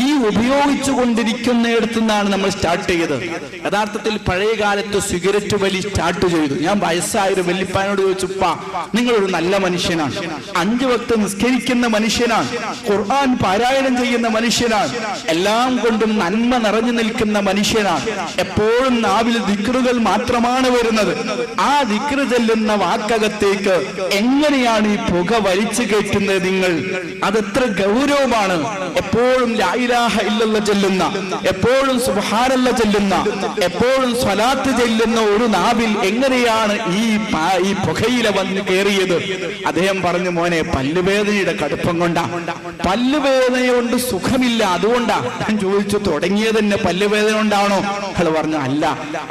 ഈ ഉപയോഗിച്ചുകൊണ്ടിരിക്കുന്നിടത്തു നിന്നാണ് നമ്മൾ സ്റ്റാർട്ട് ചെയ്തത്. യഥാർത്ഥത്തിൽ പഴയ കാലത്ത് സിഗരറ്റ് വലി സ്റ്റാർട്ട് ചെയ്തു. ഞാൻ വയസ്സായൊരു വല്യപ്പാനോട് ചോദിച്ചുപ്പാ, നിങ്ങളൊരു നല്ല മനുഷ്യനാണ്, 5 വക്ത് നിസ്കരിക്കുന്ന മനുഷ്യനാണ്, ഖുർആൻ പാരായണം ചെയ്യുന്ന മനുഷ്യനാണ്, എല്ലാം കൊണ്ടും നന്മ നിറഞ്ഞു നിൽക്കുന്ന മനുഷ്യനാണ്, എപ്പോഴും നാവിൽ ദിക്റുകൾ മാത്രമാണ് വരുന്നത്. ആ ദിക്റ് ചെല്ലുന്ന വാക്കകത്തേക്ക് എങ്ങനെയാണ് ഈ പുക വലിച്ചു കയറ്റുന്നത്? നിങ്ങൾ അതെത്ര ഗൗരവമാണ്. എപ്പോഴും ലാ ഇലാഹ ഇല്ലല്ലാഹ് ചെല്ലുന്ന, എപ്പോഴും സുബ്ഹാനല്ലാഹ് ചെല്ലുന്ന, എപ്പോഴും സ്വലാത്ത് ചെല്ലുന്ന ഒരു നാവിൽ എങ്ങനെയാണ് ഈ പുകയില വന്ന് കയറിയത്? അദ്ദേഹം പറഞ്ഞു, മോനെ പല്ലുവേദനയുടെ കടുപ്പം കൊണ്ടാ, പല്ലുവേദന കൊണ്ട് സുഖമില്ല അതുകൊണ്ടാ. ഞാൻ ചോദിച്ചു, തുടങ്ങിയത് തന്നെ പല്ലുവേദന കൊണ്ടാണോ? അയാൾ പറഞ്ഞു, അല്ല,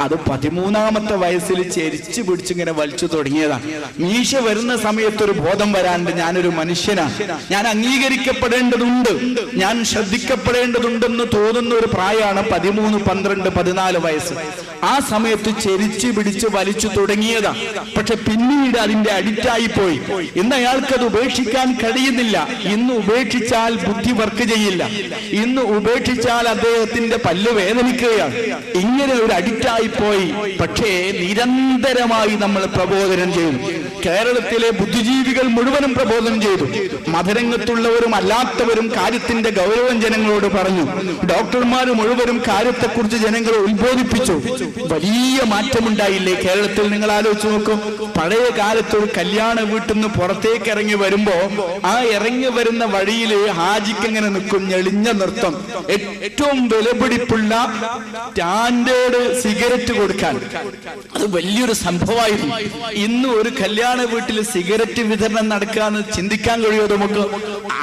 അത് 13ാമത്തെ വയസ്സിൽ ചെരിച്ചു പിടിച്ചിങ്ങനെ വലിച്ചു തുടങ്ങിയതാണ്. മീശ വരുന്ന സമയത്ത് ഒരു ബോധം വരാണ്ട് ഞാനൊരു മനുഷ്യനാണ്, ഞാൻ അംഗീകരിക്കപ്പെടേണ്ടതുണ്ട്, ഞാൻ ശ്രദ്ധിക്കപ്പെടേണ്ടതുണ്ടെന്ന് തോന്നുന്ന ഒരു പ്രായമാണ് 13, 12, 14 വയസ്സ്. ആ സമയത്ത് ചെരിച്ചു പിടിച്ച് വലിച്ചു തുടങ്ങിയതാ. പക്ഷെ പിന്നീട് അതിന്റെ അഡിക്റ്റായി പോയി. ഇന്ന് അയാൾക്ക് അത് ഉപേക്ഷിക്കാൻ കഴിയുന്നില്ല. ഇന്ന് ഉപേക്ഷിച്ചാൽ ബുദ്ധി വർക്ക് ചെയ്യില്ല, ഇന്ന് ഉപേക്ഷിച്ചാൽ അദ്ദേഹത്തിന്റെ പല്ല് വേദനിക്കുകയാണ്. ഇങ്ങനെ ഒരു അഡിക്റ്റായി പോയി. പക്ഷേ നിരന്തരമായി നമ്മൾ പ്രബോധനം ചെയ്തു. കേരളത്തിലെ ബുദ്ധിജീവികൾ മുഴുവനും പ്രബോധനം ചെയ്തു. മതരംഗത്തുള്ളവരും അല്ലാത്തവരും കാര്യത്തിന്റെ ഗൗരവം ജനങ്ങളോട് പറഞ്ഞു. ഡോക്ടർമാർ മുഴുവനും കാര്യത്തെക്കുറിച്ച് ജനങ്ങളെ ഉത്ബോധിപ്പിച്ചു. വലിയ മാറ്റമുണ്ടായില്ലേ കേരളത്തിൽ? നിങ്ങൾ ആലോചിച്ച് നോക്കും. പഴയ കാലത്ത് ഒരു കല്യാണ വീട്ടിൽ നിന്ന് പുറത്തേക്ക് ഇറങ്ങി വരുമ്പോ ആ ഇറങ്ങി വരുന്ന വഴിയില് ഹാജിക്ക് ഇങ്ങനെ നിൽക്കും, ഞെളിഞ്ഞ നൃത്തം. ഏറ്റവും വിലപിടിപ്പുള്ള സ്റ്റാൻഡേർഡ് സിഗരറ്റ് കൊടുക്കാൻ അത് വലിയൊരു സംഭവമായിരുന്നു. ഇന്ന് ഒരു കല്യാണ വീട്ടിൽ സിഗരറ്റ് വിതരണം നടക്കാന്ന് ചിന്തിക്കാൻ കഴിയുമോ നമുക്ക്?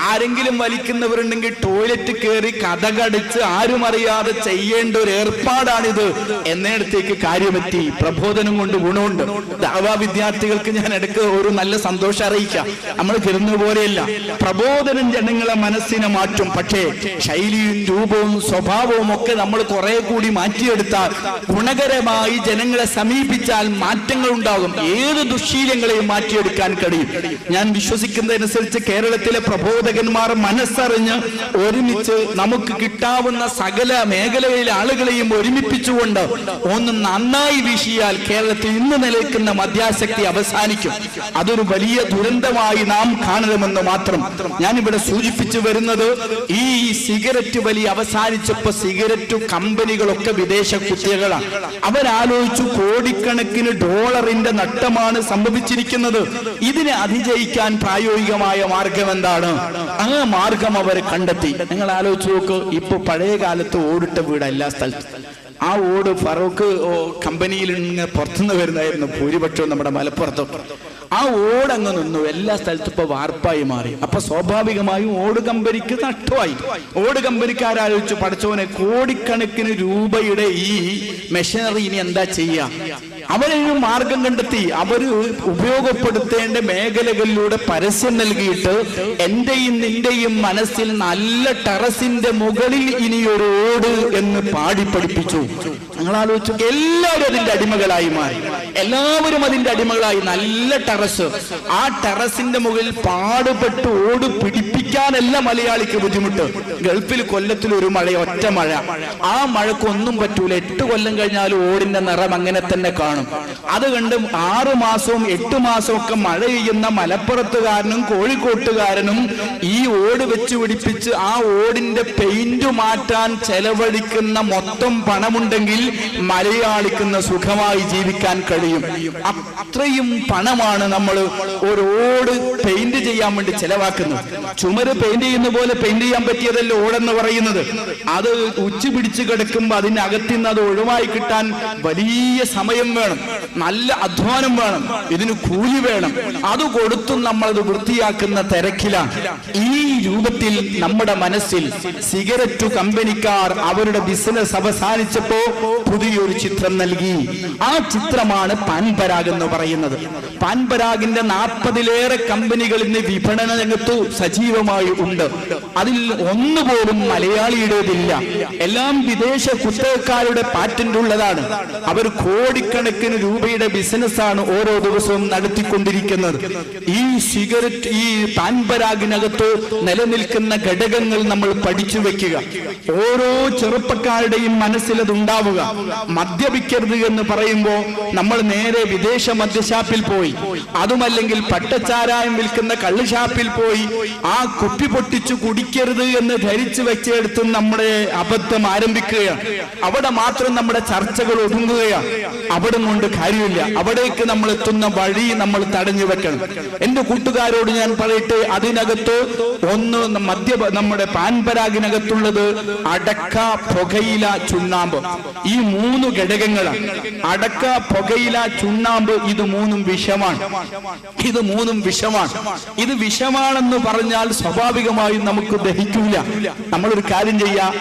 ആരെങ്കിലും വലിക്കുന്നവരുണ്ടെങ്കിൽ ടോയ്ലറ്റ് കയറി കഥകടിച്ച് ആരും അറിയാതെ ചെയ്യേണ്ട ഒരു ഏർപ്പാടാണിത് എന്നിടത്തേക്ക് കാര്യമെത്തി. പ്രബോധനം കൊണ്ട് ഗുണമുണ്ട്. ദഅവാ വിദ്യാർത്ഥികൾക്ക് ഞാൻ ഇടയ്ക്ക് ഒരു നല്ല സന്തോഷം അറിയിക്കാം. നമ്മൾ കരുതുന്ന പോലെയല്ല, പ്രബോധനം ജനങ്ങളെ മനസ്സിനെ മാറ്റും. പക്ഷേ ശൈലിയും രൂപവും സ്വഭാവവും ഒക്കെ നമ്മൾ കുറെ കൂടി മാറ്റിയെടുത്താൽ, ഗുണകരമായി ജനങ്ങളെ സമീപിച്ചാൽ മാറ്റങ്ങൾ ഉണ്ടാകും. ഏത് ദുശ്ശീലങ്ങളെയും മാറ്റിയെടുക്കാൻ കഴിയും. ഞാൻ വിശ്വസിക്കുന്നതനുസരിച്ച് കേരളത്തിലെ പ്രബോധകന്മാർ മനസ്സറിഞ്ഞ് ഒരുമിച്ച് നമുക്ക് കിട്ടാവുന്ന സകല മേഖലയിലെ ആളുകളെയും ഒരുമിപ്പിച്ചുകൊണ്ട് ഒന്ന് നന്നായി വീശിയാൽ കേരളത്തിൽ ഇന്ന് നിലനിൽക്കുന്ന മദ്യാസക്തി അവസാനിക്കും. അതൊരു വലിയ ദുരന്തമായി നാം കാണണമെന്ന് മാത്രം. ഞാനിവിടെ സൂചിപ്പിച്ചു വരുന്നത്, ഈ സിഗരറ്റ് വലി അവസാനിച്ചപ്പോ സിഗരറ്റ് കമ്പനികളൊക്കെ വിദേശ കുത്തികളാണ്. അവരാലോചിച്ചു കോടിക്കണക്കിന് ഡോളറിന്റെ നഷ്ടമാണ് സംഭവിച്ചിരിക്കുന്നത്. ഇതിനെ അതിജയിക്കാൻ പ്രായോഗികമായ മാർഗം എന്താണ്? ആ മാർഗം അവർ കണ്ടെത്തി. നിങ്ങൾ ആലോചിച്ച് നോക്ക്, ഇപ്പൊ പഴയ കാലത്ത് ഓടിട്ട വീട് എല്ലാ സ്ഥലത്തും. ആ ഓട് ഫറൂഖ് കമ്പനിയിൽ നിന്ന് പുറത്തുനിന്ന് വരുന്നതായിരുന്നു ഭൂരിപക്ഷവും നമ്മുടെ മലപ്പുറത്തൊക്കെ. ആ ഓടങ്ങ് നിന്നു. എല്ലാ സ്ഥലത്തും ഇപ്പൊ വാർപ്പായി മാറി. അപ്പൊ സ്വാഭാവികമായും ഓട് കമ്പനിക്ക് നഷ്ടമായി. ഓട് കമ്പനിക്കാരാലോചിച്ചു, പഠിച്ചവനെ കോടിക്കണക്കിന് രൂപയുടെ ഈ മെഷീനറി ഇനി എന്താ ചെയ്യാ? അവരൊരു മാർഗം കണ്ടെത്തി. അവര് ഉപയോഗപ്പെടുത്തേണ്ട മേഖലകളിലൂടെ പരസ്യം നൽകിയിട്ട് എന്റെയും നിന്റെയും മനസ്സിൽ നല്ല ടെറസിന്റെ മുകളിൽ ഇനിയൊരു ഓട് എന്ന് പാടി പഠിപ്പിച്ചു. നിങ്ങൾ ആലോചിച്ചു, എല്ലാവരും അതിന്റെ അടിമകളായി മാറി. എല്ലാവരും അതിന്റെ അടിമകളായി. നല്ല ടെറസ്, ആ ടെറസിന്റെ മുകളിൽ പാടുപെട്ട് ഓട് പിടിപ്പിക്കാനല്ല മലയാളിക്ക് ബുദ്ധിമുട്ട്. ഗൾഫിൽ കൊല്ലത്തിൽ ഒരു മഴ, ഒറ്റ മഴ, ആ മഴക്കൊന്നും പറ്റൂല. 8 കൊല്ലം കഴിഞ്ഞാലും ഓടിന്റെ നിറം അങ്ങനെ തന്നെ കാണും. അത് കണ്ട് 6 മാസവും 8 മാസവും ഒക്കെ മഴ പെയ്യുന്ന മലപ്പുറത്തുകാരനും കോഴിക്കോട്ടുകാരനും ഈ ഓട് വെച്ച് പിടിപ്പിച്ച് ആ ഓടിന്റെ പെയിന്റ് മാറ്റാൻ ചെലവഴിക്കുന്ന മൊത്തം പണമുണ്ടെങ്കിൽ മലയാളിക്കുന്ന സുഖമായി ജീവിക്കാൻ കഴിയും. അത്രയും പണമാണ് നമ്മൾ ഒരു ഓട് പെയിന്റ് ചെയ്യാൻ വേണ്ടി ചെലവാക്കുന്നത്. ചുമര് പെയിന്റ് ചെയ്യുന്ന പോലെ പെയിന്റ് ചെയ്യാൻ പറ്റിയതല്ല ഓടെന്ന് പറയുന്നത്. അത് ഉച്ച പിടിച്ച് കിടക്കുമ്പോൾ അതിനകത്തുനിന്ന് അത് ഒഴിവായി കിട്ടാൻ വലിയ സമയം വേണം, നല്ല അധ്വാനം വേണം, ഇതിന് കൂലി വേണം. അത് കൊടുത്തും നമ്മളത് വൃത്തിയാക്കുന്ന തിരക്കിലാണ്. ഈ രൂപത്തിൽ നമ്മുടെ മനസ്സിൽ സിഗരറ്റ് കമ്പനിക്കാർ അവരുടെ ബിസിനസ് അവസാനിച്ചപ്പോ പുതിയൊരു ചിത്രം നൽകി. ആ ചിത്രമാണ് പാൻ പരാഗ് എന്ന് പറയുന്നത്. പാൻ പരാഗിന്റെ 40-ലേറെ കമ്പനികൾ ഇന്ന് വിപണന രംഗത്ത് സജീവമായി ഉണ്ട്. അതിൽ ഒന്നുപോലും മലയാളിയുടേതില്ല. എല്ലാം വിദേശ കുത്തകക്കാരുടെ പാറ്റന്റ് ഉള്ളതാണ്. അവർ കോടിക്കണക്കിന് രൂപയുടെ ബിസിനസ്സാണ് ഓരോ ദിവസവും നടത്തിക്കൊണ്ടിരിക്കുന്നത്. ഈ സിഗരറ്റ്, ഈ പാൻ പരാഗിനകത്ത് നിലനിൽക്കുന്ന ഘടകങ്ങൾ നമ്മൾ പഠിച്ചു വെക്കുക. ഓരോ ചെറുപ്പക്കാരുടെയും മനസ്സിൽ അത് ഉണ്ടാവുക. മദ്യപിക്കരുത് എന്ന് പറയുമ്പോൾ നമ്മൾ നേരെ വിദേശ മദ്യഷാപ്പിൽ പോയി, അതുമല്ലെങ്കിൽ പട്ടച്ചാരായം വിൽക്കുന്ന കള്ളുഷാപ്പിൽ പോയി ആ കുപ്പി പൊട്ടിച്ചു കുടിക്കരുത് എന്ന് ധരിച്ചു വെച്ചെടുത്തും നമ്മുടെ അബദ്ധം ആരംഭിക്കുകയാണ്. അവിടെ മാത്രം നമ്മുടെ ചർച്ചകൾ ഒതുങ്ങുകയാണ്. അവിടെ കൊണ്ട് കാര്യമില്ല. അവിടേക്ക് നമ്മൾ എത്തുന്ന വഴി നമ്മൾ തടഞ്ഞു വെക്കണം. എന്റെ കൂട്ടുകാരോട് ഞാൻ പറയട്ടെ, അതിനകത്ത് ഒന്ന് നമ്മുടെ പാൻ പരാഗിനകത്തുള്ളത് അടക്ക, പുകയില, ചുണ്ണാമ്പ്. ഈ 3 ഘടകങ്ങളാണ്. അടക്ക, പുകയില, ചുണ്ണാമ്പ്, ഇത് 3 വിഷമാണ്. ഇത് 3 വിഷമാണ്. ഇത് വിഷമാണെന്ന് പറഞ്ഞാൽ സ്വാഭാവികമായും നമുക്ക് ദഹിക്കൂല. നമ്മളൊരു കാര്യം ചെയ്യാം,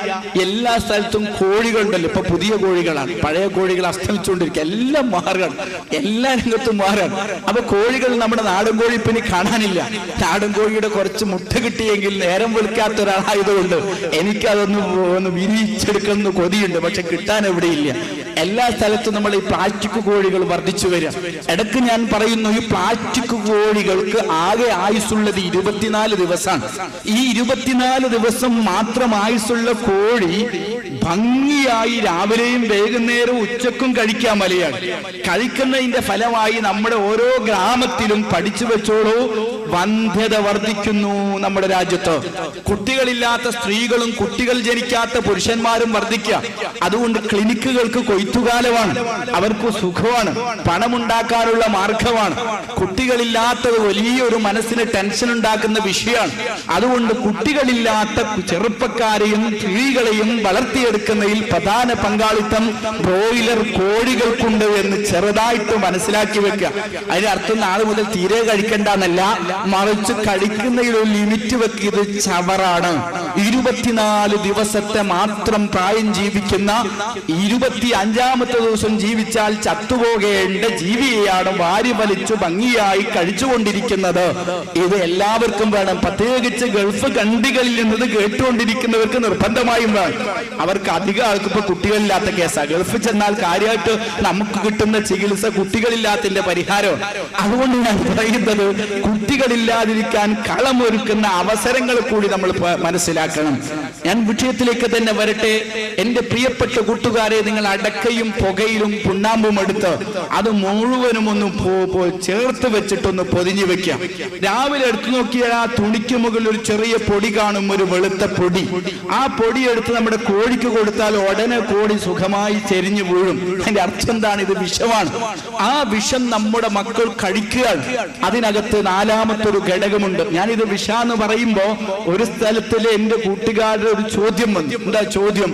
എല്ലാ സ്ഥലത്തും കോഴികളുണ്ടല്ലോ. ഇപ്പൊ പുതിയ കോഴികളാണ്, പഴയ കോഴികൾ അസ്തമിച്ചുകൊണ്ടിരിക്കുക. എല്ലാം മാറുകയാണ്, എല്ലാ രംഗത്തും മാറുകയാണ്. അപ്പൊ കോഴികൾ നമ്മുടെ നാടൻ കോഴി ഇപ്പിനി കാണാനില്ല. നാടൻ കോഴിയുടെ കുറച്ച് മുട്ട കിട്ടിയെങ്കിൽ നേരം വെളുക്കാത്ത ഒരാളായതുകൊണ്ട് എനിക്കതൊന്ന് വിരിച്ചെടുക്കുന്ന കൊതിയുണ്ട്. പക്ഷെ കിട്ടാൻ എവിടെയില്ല. എല്ലാ സ്ഥലത്തും നമ്മൾ ഈ പ്ലാസ്റ്റിക് കോഴികൾ വർദ്ധിച്ചു വരിക. ഇടയ്ക്ക് ഞാൻ പറയുന്നു, ഈ പ്ലാസ്റ്റിക് കോഴികൾക്ക് ആകെ ആയുസ്സുള്ളത് 24 ദിവസമാണ്. ഈ 24 ദിവസം മാത്രം ആയുസ്സുള്ള കോഴി ഭംഗിയായി രാവിലെയും വൈകുന്നേരവും ഉച്ചക്കും കഴിക്കാൻ മലയാണ്. കഴിക്കുന്നതിന്റെ ഫലമായി നമ്മുടെ ഓരോ ഗ്രാമത്തിലും പഠിച്ചു വെച്ചോളൂ, വന്ധ്യത വർദ്ധിക്കുന്നു നമ്മുടെ രാജ്യത്ത്. കുട്ടികളില്ലാത്ത സ്ത്രീകളും കുട്ടികൾ ജനിക്കാത്ത പുരുഷന്മാരും വർദ്ധിക്കുക. അതുകൊണ്ട് ക്ലിനിക്കുകൾക്ക് കൊയ്ത്ത് കൊയ്ത്തുകാലമാണ്, അവർക്ക് സുഖമാണ്, പണമുണ്ടാക്കാനുള്ള മാർഗമാണ്. കുട്ടികളില്ലാത്തത് വലിയൊരു മനസ്സിന് ടെൻഷൻ ഉണ്ടാക്കുന്ന വിഷയമാണ്. അതുകൊണ്ട് കുട്ടികളില്ലാത്ത ചെറുപ്പക്കാരെയും കിഴികളെയും വളർത്തിയെടുക്കുന്നതിൽ പ്രധാന പങ്കാളിത്തം ബ്രോയിലർ കോഴികൾക്കുണ്ട് എന്ന് ചെറുതായിട്ട് മനസ്സിലാക്കി വെക്കുക. അതിന്റെ അർത്ഥം നാളെ മുതൽ തീരെ കഴിക്കണ്ടെന്നല്ല, മറിച്ച് കഴിക്കുന്നതിൽ ഒരു ലിമിറ്റ് വെക്കുക. ഇത് ചവറാണ്. 24 ദിവസത്തെ മാത്രം പ്രായം ജീവിക്കുന്ന 25ാമത്തെ ദിവസം ജീവിച്ചാൽ ചത്തുപോകേണ്ട ജീവിയെയാണ് വാരി വലിച്ചു ഭംഗിയായി കഴിച്ചുകൊണ്ടിരിക്കുന്നത്. ഇത് എല്ലാവർക്കും വേണം. പ്രത്യേകിച്ച് ഗൾഫ് കൺട്രികളിൽ നിന്നത് കേട്ടുകൊണ്ടിരിക്കുന്നവർക്ക് നിർബന്ധമായും വേണം. അവർക്ക് അധികം ആൾക്ക് ഇപ്പൊ കുട്ടികളില്ലാത്ത കേസാണ്. ഗൾഫിൽ ചെന്നാൽ കാര്യമായിട്ട് നമുക്ക് കിട്ടുന്ന ചികിത്സ കുട്ടികളില്ലാത്തതിന്റെ പരിഹാരം. അതുകൊണ്ട് ഞാൻ പറയുന്നത്, കുട്ടികളില്ലാതിരിക്കാൻ കളമൊരുക്കുന്ന അവസരങ്ങൾ കൂടി നമ്മൾ മനസ്സിലാക്കണം. ഞാൻ വിഷയത്തിലേക്ക് തന്നെ വരട്ടെ. എന്റെ പ്രിയപ്പെട്ട കൂട്ടുകാരെ, നിങ്ങൾ അടക്കയും പുകയിലും പുണ്ണാമ്പും എടുത്ത് അത് മുഴുവനും ഒന്ന് ചേർത്ത് വെച്ചിട്ടൊന്ന് പൊതിഞ്ഞു വെക്കാം. രാവിലെ എടുത്തു നോക്കിയാൽ ആ തുണിക്ക് മുകളിൽ ഒരു ചെറിയ പൊടി കാണും, ഒരു വെളുത്ത പൊടി. ആ പൊടി എടുത്ത് നമ്മുടെ കോഴിക്ക് കൊടുത്താൽ ഉടനെ കോഴി സുഖമായി ചെരിഞ്ഞു വീഴും. അതിന്റെ അർത്ഥം എന്താണ്? ഇത് വിഷമാണ്. ആ വിഷം നമ്മുടെ മക്കൾ കഴിക്കുകയാണ്. അതിനകത്ത് 4ാമത്തൊരു ഘടകമുണ്ട്. ഞാനിത് വിഷാന്ന് പറയുമ്പോ ഒരു സ്ഥലത്തില് എന്റെ കൂട്ടുകാരുടെ ഒരു ചോദ്യം വന്നു. എന്താ ചോദ്യം?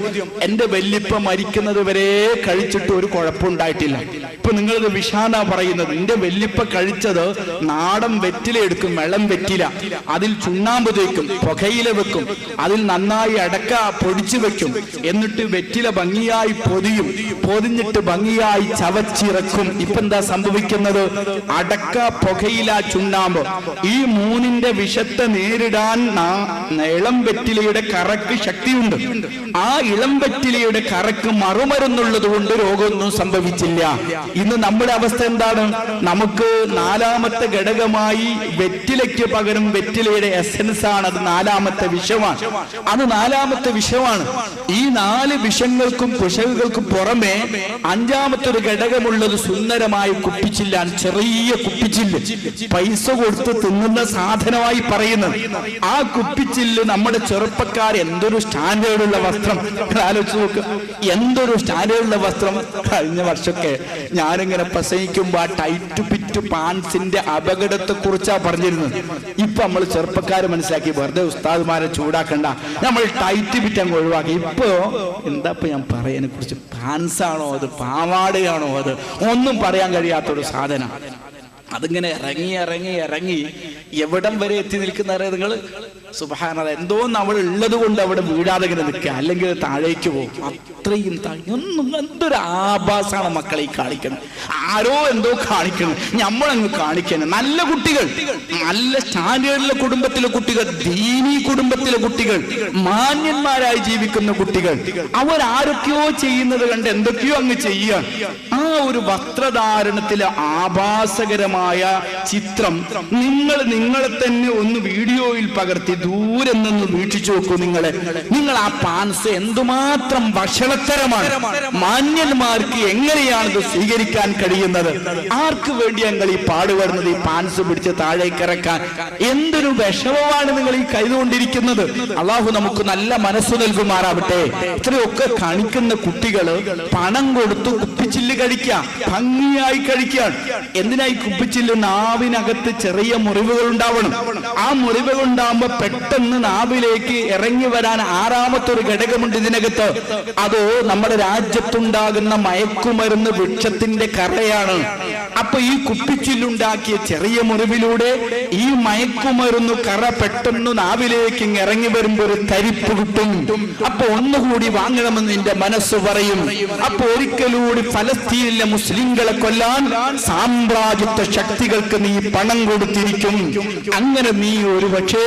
എന്റെ വല്യപ്പ മരിക്കുന്നത് വരെ കഴിച്ചിട്ട് ഒരു കുഴപ്പമുണ്ടായിട്ടില്ല. ഇപ്പൊ നിങ്ങളിത് വിഷാന്നാ പറയുന്നത്. എന്റെ വല്യപ്പ കഴിച്ചത് നാടൻ വെറ്റില എടുക്കും, വെള്ളം വെറ്റില, അതിൽ ചുണ്ണാമ്പ് തേക്കും, പുകയില വെക്കും, അതിൽ നന്നായി അടക്ക പൊടിച്ചു വെക്കും, എന്നിട്ട് വെറ്റില ഭംഗിയായി പൊതിയും, പൊതിഞ്ഞിട്ട് ഭംഗിയായി ചവച്ചിറക്കും. ഇപ്പൊ എന്താ സംഭവിക്കുന്നത്? അടക്ക, പുകയില, ചുണ്ണാമ്പ്, ഈ മൂന്നിന്റെ വിഷത്തെ നേരിടാൻ ഇളം വെറ്റിലയുടെ കറക്ക് ശക്തിയുണ്ട്. ആ ഇളം വെറ്റിലയുടെ കറക്ക് മറുമരുന്നുള്ളത് കൊണ്ട് രോഗമൊന്നും സംഭവിച്ചില്ല. ഇന്ന് നമ്മുടെ അവസ്ഥ എന്താണ്? നമുക്ക് 4ാമത്തെ ഘടകമായി വെറ്റിലയ്ക്ക് പകരം വെറ്റിലയുടെ എസൻസ് ആണ്. അത് 4ാമത്തെ വിഷമാണ്. അത് 4ാമത്തെ വിഷമാണ്. ഈ 4 വിഷങ്ങൾക്കും കുശകൾക്കും പുറമെ 5ാമത്തെ ഒരു ഘടകമുള്ളത് സുന്ദരമായ കുപ്പിച്ചില്ലാണ്. ചെറിയ കുപ്പിച്ചില്ല്, പൈസ കൊടുത്ത് തിന്നുന്ന സാധനമായി പറയുന്നത്. ആ കുപ്പിച്ചില്ല് നമ്മുടെ ചെറുപ്പക്കാർ എന്തൊരു സ്റ്റാൻഡേർഡുള്ള വസ്ത്രം ആലോചിച്ച് നോക്കുക. എന്തൊരു സ്റ്റാൻഡേർഡുള്ള വസ്ത്രം. കഴിഞ്ഞ വർഷമൊക്കെ ഞാനിങ്ങനെ പ്രസംഗിക്കുമ്പോ ആ ടൈറ്റ് ഫിറ്റ് പാൻസിന്റെ അപകടത്തെ കുറിച്ചാ പറഞ്ഞിരുന്നത്. ഇപ്പൊ നമ്മൾ ചെറുപ്പക്കാർ മനസ്സിലാക്കി, വെറുതെ ഉസ്താദ്മാരെ ചൂടാക്കണ്ട, നമ്മൾ ടൈറ്റ് ഫിറ്റ് അങ്ങ് ഒഴിവാക്കി. ഇപ്പൊ എന്താ ഞാൻ പറയാനെ കുറിച്ച്? പാൻസാണോ അത്, പാവാടയാണോ അത്, ഒന്നും പറയാൻ കഴിയാത്തൊരു സാധനം. അതിങ്ങനെ ഇറങ്ങി ഇറങ്ങി ഇറങ്ങി എവിടം വരെ എത്തി നിൽക്കുന്നവരെ നിങ്ങൾ സുബ്ഹാനല്ലാഹ്. എന്തോ നമ്മൾ ഉള്ളത് കൊണ്ട് അവിടെ വീഴാതെ ഇങ്ങനെ നിൽക്കുക, അല്ലെങ്കിൽ താഴേക്ക് പോകും. അത്രയും എന്തൊരു ആഭാസമാണ് മക്കളെ ഈ കാണിക്കണം. ആരോ എന്തോ കാണിക്കണം, നമ്മളങ്ങ് കാണിക്കണം. നല്ല കുട്ടികൾ, നല്ല സ്റ്റാൻഡേർഡിലെ കുടുംബത്തിലെ കുട്ടികൾ, ദീനീ കുടുംബത്തിലെ കുട്ടികൾ, മാന്യന്മാരായി ജീവിക്കുന്ന കുട്ടികൾ, അവരാരൊക്കെയോ ചെയ്യുന്നത് കണ്ട് എന്തൊക്കെയോ അങ്ങ് ചെയ്യുക. ആ ഒരു വസ്ത്രധാരണത്തിലെ ആഭാസകരമായ ചിത്രം നിങ്ങളെ തന്നെ ഒന്ന് വീഡിയോയിൽ പകർത്തി ദൂരെ നിന്ന് വീക്ഷിച്ചു നോക്കൂ. നിങ്ങൾ ആ പാൻസ് എന്തുമാത്രം വഷളത്തരമാണ്. മാന്യന്മാർക്ക് എങ്ങനെയാണ് ഇത് സ്വീകരിക്കാൻ കഴിയുന്നത്? ആർക്ക് വേണ്ടി നിങ്ങൾ ഈ പാടുപെടുന്നത്? ഈ പാൻസ് പിടിച്ച് താഴേക്ക് ഇറക്കാൻ എന്തൊരു വിഷമമാണ് നിങ്ങൾ ഈ കൈതുകൊണ്ടിരിക്കുന്നത്. അള്ളാഹു നമുക്ക് നല്ല മനസ്സ് നൽകുമാറാവട്ടെ. ഇത്രയൊക്കെ കാണിക്കുന്ന കുട്ടികള് പണം കൊടുത്തു കുപ്പിച്ചില്ല് കഴിക്കുക, ഭംഗിയായി കഴിക്കാൻ. എന്തിനായി കുപ്പിച്ചില്ല്? നാവിനകത്ത് ചെറിയ മുറിവുകൾ ഉണ്ടാവണം. ആ മുറിവുകൾ ഉണ്ടാകുമ്പോ പെട്ടെന്ന് നാവിലേക്ക് ഇറങ്ങി വരാൻ 6ാമത്തെ ഒരു ഘടകമുണ്ട് ഇതിനകത്ത്. അതോ നമ്മുടെ രാജ്യത്തുണ്ടാകുന്ന മയക്കുമരുന്ന് വൃക്ഷത്തിന്റെ കറയാണ്. അപ്പൊ ഈ കുപ്പിച്ചില്ലുണ്ടാക്കിയ ചെറിയ മുറിവിലൂടെ ഈ മയക്കുമരുന്ന് കറ പെട്ടെന്ന് നാവിലേക്ക് ഇറങ്ങി വരുമ്പോ ഒരു തരിപ്പ് കിട്ടും. അപ്പൊ ഒന്നുകൂടി വാങ്ങണമെന്ന് നിന്റെ മനസ്സ് പറയും. അപ്പൊ ഒരിക്കലൂടി ഫലസ്തീനിലെ മുസ്ലിങ്ങളെ കൊല്ലാൻ സാമ്രാജ്യത്വ ശക്തികൾക്ക് നീ പണം കൊടുത്തിരിക്കും. അങ്ങനെ നീ ഒരു പക്ഷേ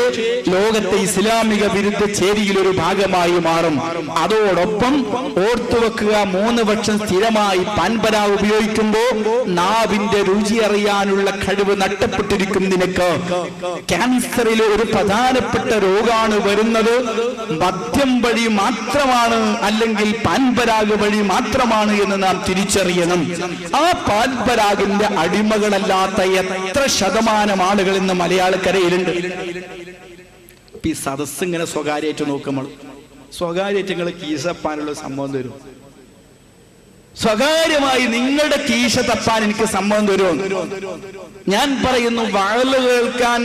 ലോകത്തെ ഇസ്ലാമിക വിരുദ്ധ ചേരിയിൽ ഒരു ഭാഗമായി മാറും. അതോടൊപ്പം ഓർത്തുവെക്കുക, 3 വർഷം സ്ഥിരമായി പാൻപരാ ഉപയോഗിക്കുമ്പോ നാവിന്റെ രുചി അറിയാനുള്ള കഴിവ് നഷ്ടപ്പെട്ടിരിക്കും നിനക്ക്. ക്യാൻസറിലെ ഒരു പ്രധാനപ്പെട്ട രോഗാണ് വരുന്നത് മദ്യം വഴി മാത്രമാണ്, അല്ലെങ്കിൽ പാൻപരാഗ് വഴി മാത്രമാണ് എന്ന് നാം തിരിച്ചറിയണം. ആ പാൻപരാഗിന്റെ അടിമകളല്ലാത്ത എത്ര ശതമാനം ആളുകൾ ഇന്ന് മലയാളക്കരയിലുണ്ട്? ഈ സദസ് ഇങ്ങനെ സ്വകാര്യമായിട്ട് നോക്കുമ്പോൾ സ്വകാര്യമായിട്ട് നിങ്ങൾ കീസപ്പാനുള്ള സംഭവം തരും. സ്വകാര്യമായി നിങ്ങളുടെ കീശ തപ്പാൻ എനിക്ക് സമ്മതം തരുമോ? ഞാൻ പറയുന്നു, വഅല് കേൾക്കാൻ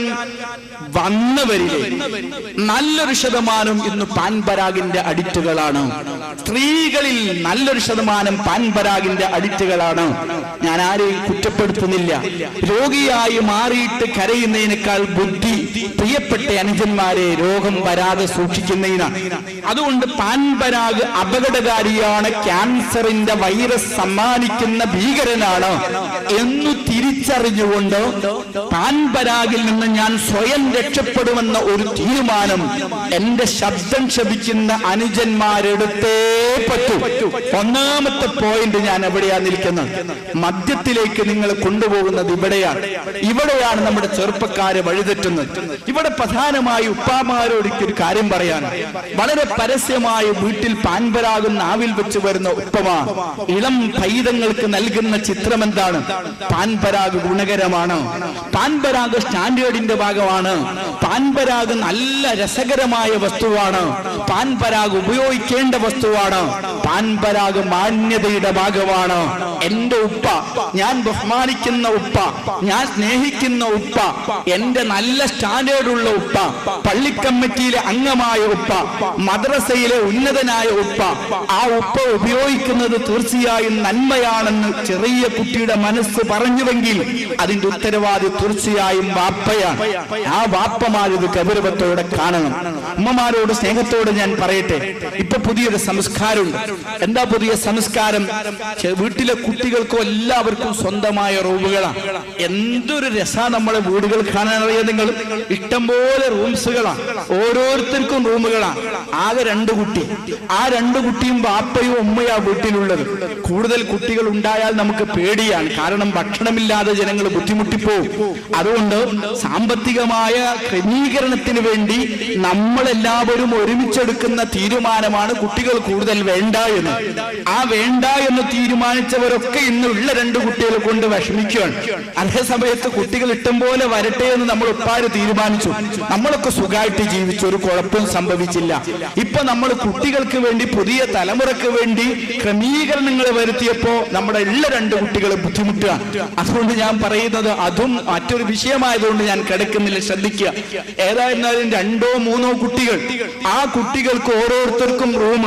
വന്നവരിലെ നല്ലൊരു ശതമാനം ഇന്ന് പാൻപരാഗിന്റെ അഡിക്റ്റുകളാണ്. സ്ത്രീകളിൽ നല്ലൊരു ശതമാനം പാൻപരാഗിന്റെ അഡിക്റ്റുകളാണ്. ഞാൻ ആരെയും കുറ്റപ്പെടുത്തുന്നില്ല. രോഗിയായി മാറിയിട്ട് കരയുന്നതിനേക്കാൾ ബുദ്ധി പ്രിയപ്പെട്ട അനുജന്മാരെ രോഗം വരാതെ സൂക്ഷിക്കുന്നതിനാണ്. അതുകൊണ്ട് പാൻപരാഗ് അപകടകാരിയാണ്, ക്യാൻസറിന്റെ വൈറസ് സമ്മാനിക്കുന്ന ഭീകരനാണ് എന്നു തിരിച്ചറിഞ്ഞുകൊണ്ട് പാൻപരാഗിൽ നിന്ന് ഞാൻ സ്വയം രക്ഷപ്പെടുമെന്ന ഒരു തീരുമാനം എന്റെ ശബ്ദം ശപിക്കുന്ന അനുജന്മാരെടുത്തേ പറ്റൂ. ഒന്നാമത്തെ പോയിന്റ് ഞാൻ എവിടെയാണ് നിൽക്കുന്നത്? മദ്യത്തിലേക്ക് നിങ്ങൾ കൊണ്ടുപോകുന്നത് ഇവിടെയാണ് നമ്മുടെ ചെറുപ്പക്കാരെ വഴിതെറ്റുന്നത്. ഇവിടെ പ്രധാനമായി ഉപ്പാമാരോട് ഒരു കാര്യം പറയാൻ, വളരെ പരസ്യമായി വീട്ടിൽ പാൻപരാഗുന്ന ആവിൽ വെച്ച് വരുന്ന ഉപ്പമാ ഇളം പൈതങ്ങൾക്ക് നൽകുന്ന ചിത്രം എന്താണ്? പാൻപരാഗ് ഗുണകരമാണ്, പാൻപരാഗ് സ്റ്റാൻഡേർഡിന്റെ ഭാഗമാണ്, പാൻപരാഗ് നല്ല രസകരമായ വസ്തുവാണ്, പാൻപരാഗ് ഉപയോഗിക്കേണ്ട വസ്തുവാണ്, പാൻപരാഗ് മാന്യതയുടെ ഭാഗമാണ്. എന്റെ ഉപ്പ, ഞാൻ ബഹുമാനിക്കുന്ന ഉപ്പ, ഞാൻ സ്നേഹിക്കുന്ന ഉപ്പ, എന്റെ നല്ല സ്റ്റാൻഡേർഡുള്ള ഉപ്പ, പള്ളിക്കമ്മിറ്റിയിലെ അംഗമായ ഉപ്പ, മദ്രസയിലെ ഉന്നതനായ ഉപ്പ, ആ ഉപ്പ ഉപയോഗിക്കുന്നത് തീർച്ചയായും നന്മയാണെന്ന് ചെറിയ കുട്ടിയുടെ മനസ്സ് പറഞ്ഞുവെങ്കിൽ അതിന്റെ ഉത്തരവാദി തീർച്ചയായും വാപ്പയാണ്. ആ വാപ്പമാരിത് ഗൗരവത്തോടെ കാണണം. ഉമ്മമാരോട് സ്നേഹത്തോടെ ഞാൻ പറയട്ടെ, ഇപ്പൊ പുതിയൊരു സംസ്കാരമുണ്ട്. എന്താ പുതിയ സംസ്കാരം? വീട്ടിലെ കുട്ടികൾക്കും എല്ലാവർക്കും സ്വന്തമായ റൂമുകളാണ്. എന്തൊരു രസാ നമ്മളെ വീടുകൾ കാണാൻ അറിയാം. നിങ്ങൾ ഇഷ്ടംപോലെ റൂംസുകളാണ്, ഓരോരുത്തർക്കും റൂമുകളാണ്. ആകെ 2 കുട്ടി, ആ 2 കുട്ടിയും വാപ്പയും ഉമ്മയാ വീട്ടിലുള്ളത്. കൂടുതൽ കുട്ടികൾ ഉണ്ടായാൽ നമുക്ക് പേടിയാണ്, കാരണം ഭക്ഷണമില്ലാതെ ജനങ്ങൾ ബുദ്ധിമുട്ടിപ്പോവും. അതുകൊണ്ട് സാമ്പത്തികമായ ക്രമീകരണത്തിന് വേണ്ടി നമ്മളെല്ലാവരും ഒരുമിച്ചെടുക്കുന്ന തീരുമാനമാണ് കുട്ടികൾ കൂടുതൽ വേണ്ട എന്ന്. ആ വേണ്ട എന്ന് തീരുമാനിച്ചവരൊക്കെ ഇന്നുള്ള 2 കുട്ടികളെ കൊണ്ട് വിഷമിക്കുകയാണ്. അതേ സമയത്ത് കുട്ടികൾ ഇഷ്ടം പോലെ വരട്ടെ എന്ന് നമ്മൾ ഒപ്പാര് തീരുമാനിച്ചു. നമ്മളൊക്കെ സുഖമായിട്ട് ജീവിച്ചു, ഒരു കുഴപ്പവും സംഭവിച്ചില്ല. ഇപ്പൊ നമ്മൾ കുട്ടികൾക്ക് വേണ്ടി, പുതിയ തലമുറക്ക് വേണ്ടി ക്രമീകരണങ്ങൾ വരുത്തിയപ്പോ നമ്മുടെ ഉള്ള 2 കുട്ടികളെ ബുദ്ധിമുട്ടുക. അതുകൊണ്ട് ഞാൻ പറയുന്നത്, അതും മറ്റൊരു വിഷയമായതുകൊണ്ട് ഞാൻ കിടക്കുന്നില്ല, ശ്രദ്ധിക്കുക. ഏതായിരുന്നാലും 2 or 3 കുട്ടികൾ, ആ കുട്ടികൾക്ക് ഓരോരുത്തർക്കും റൂം,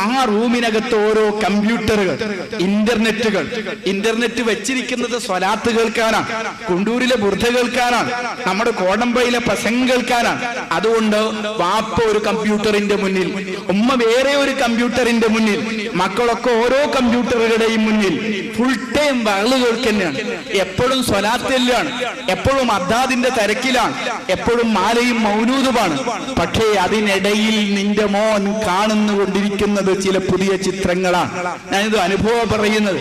ആ റൂമിനകത്ത് ഓരോ കമ്പ്യൂട്ടറുകൾ, ഇന്റർനെറ്റ് വെച്ചിരിക്കുന്നത് സ്വലാത്ത് കേൾക്കാനാണ്, കുണ്ടൂരിലെ ബുർദ കേൾക്കാനാണ്, നമ്മുടെ കോടമ്പയിലെ പ്രസംഗം കേൾക്കാനാണ്. അതുകൊണ്ട് വാപ്പ ഒരു കമ്പ്യൂട്ടറിന്റെ മുന്നിൽ, ഉമ്മ വേറെ ഒരു കമ്പ്യൂട്ടറിന്റെ മുന്നിൽ, മക്കളൊക്കെ ഓരോ കമ്പ്യൂട്ടറുകളുടെയും മുന്നിൽ ഫുൾ ടൈം വഅ്ള് കേൾക്കുന്നതാണ്. എപ്പോഴും സ്വലാത്തിലാണ്, എപ്പോഴും അദ്ദാദിന്റെ തിരക്കിലാണ്, എപ്പോഴും മാലയും മൗനൂദുമാണ്. പക്ഷേ അതിനിടയിൽ നിന്റെ മോൻ കാണുന്നുകൊണ്ടിരിക്കുന്നത് ചില പുതിയ ചിത്രങ്ങളാണ്. ഞാനിത് അനുഭവം പറയുന്നത്.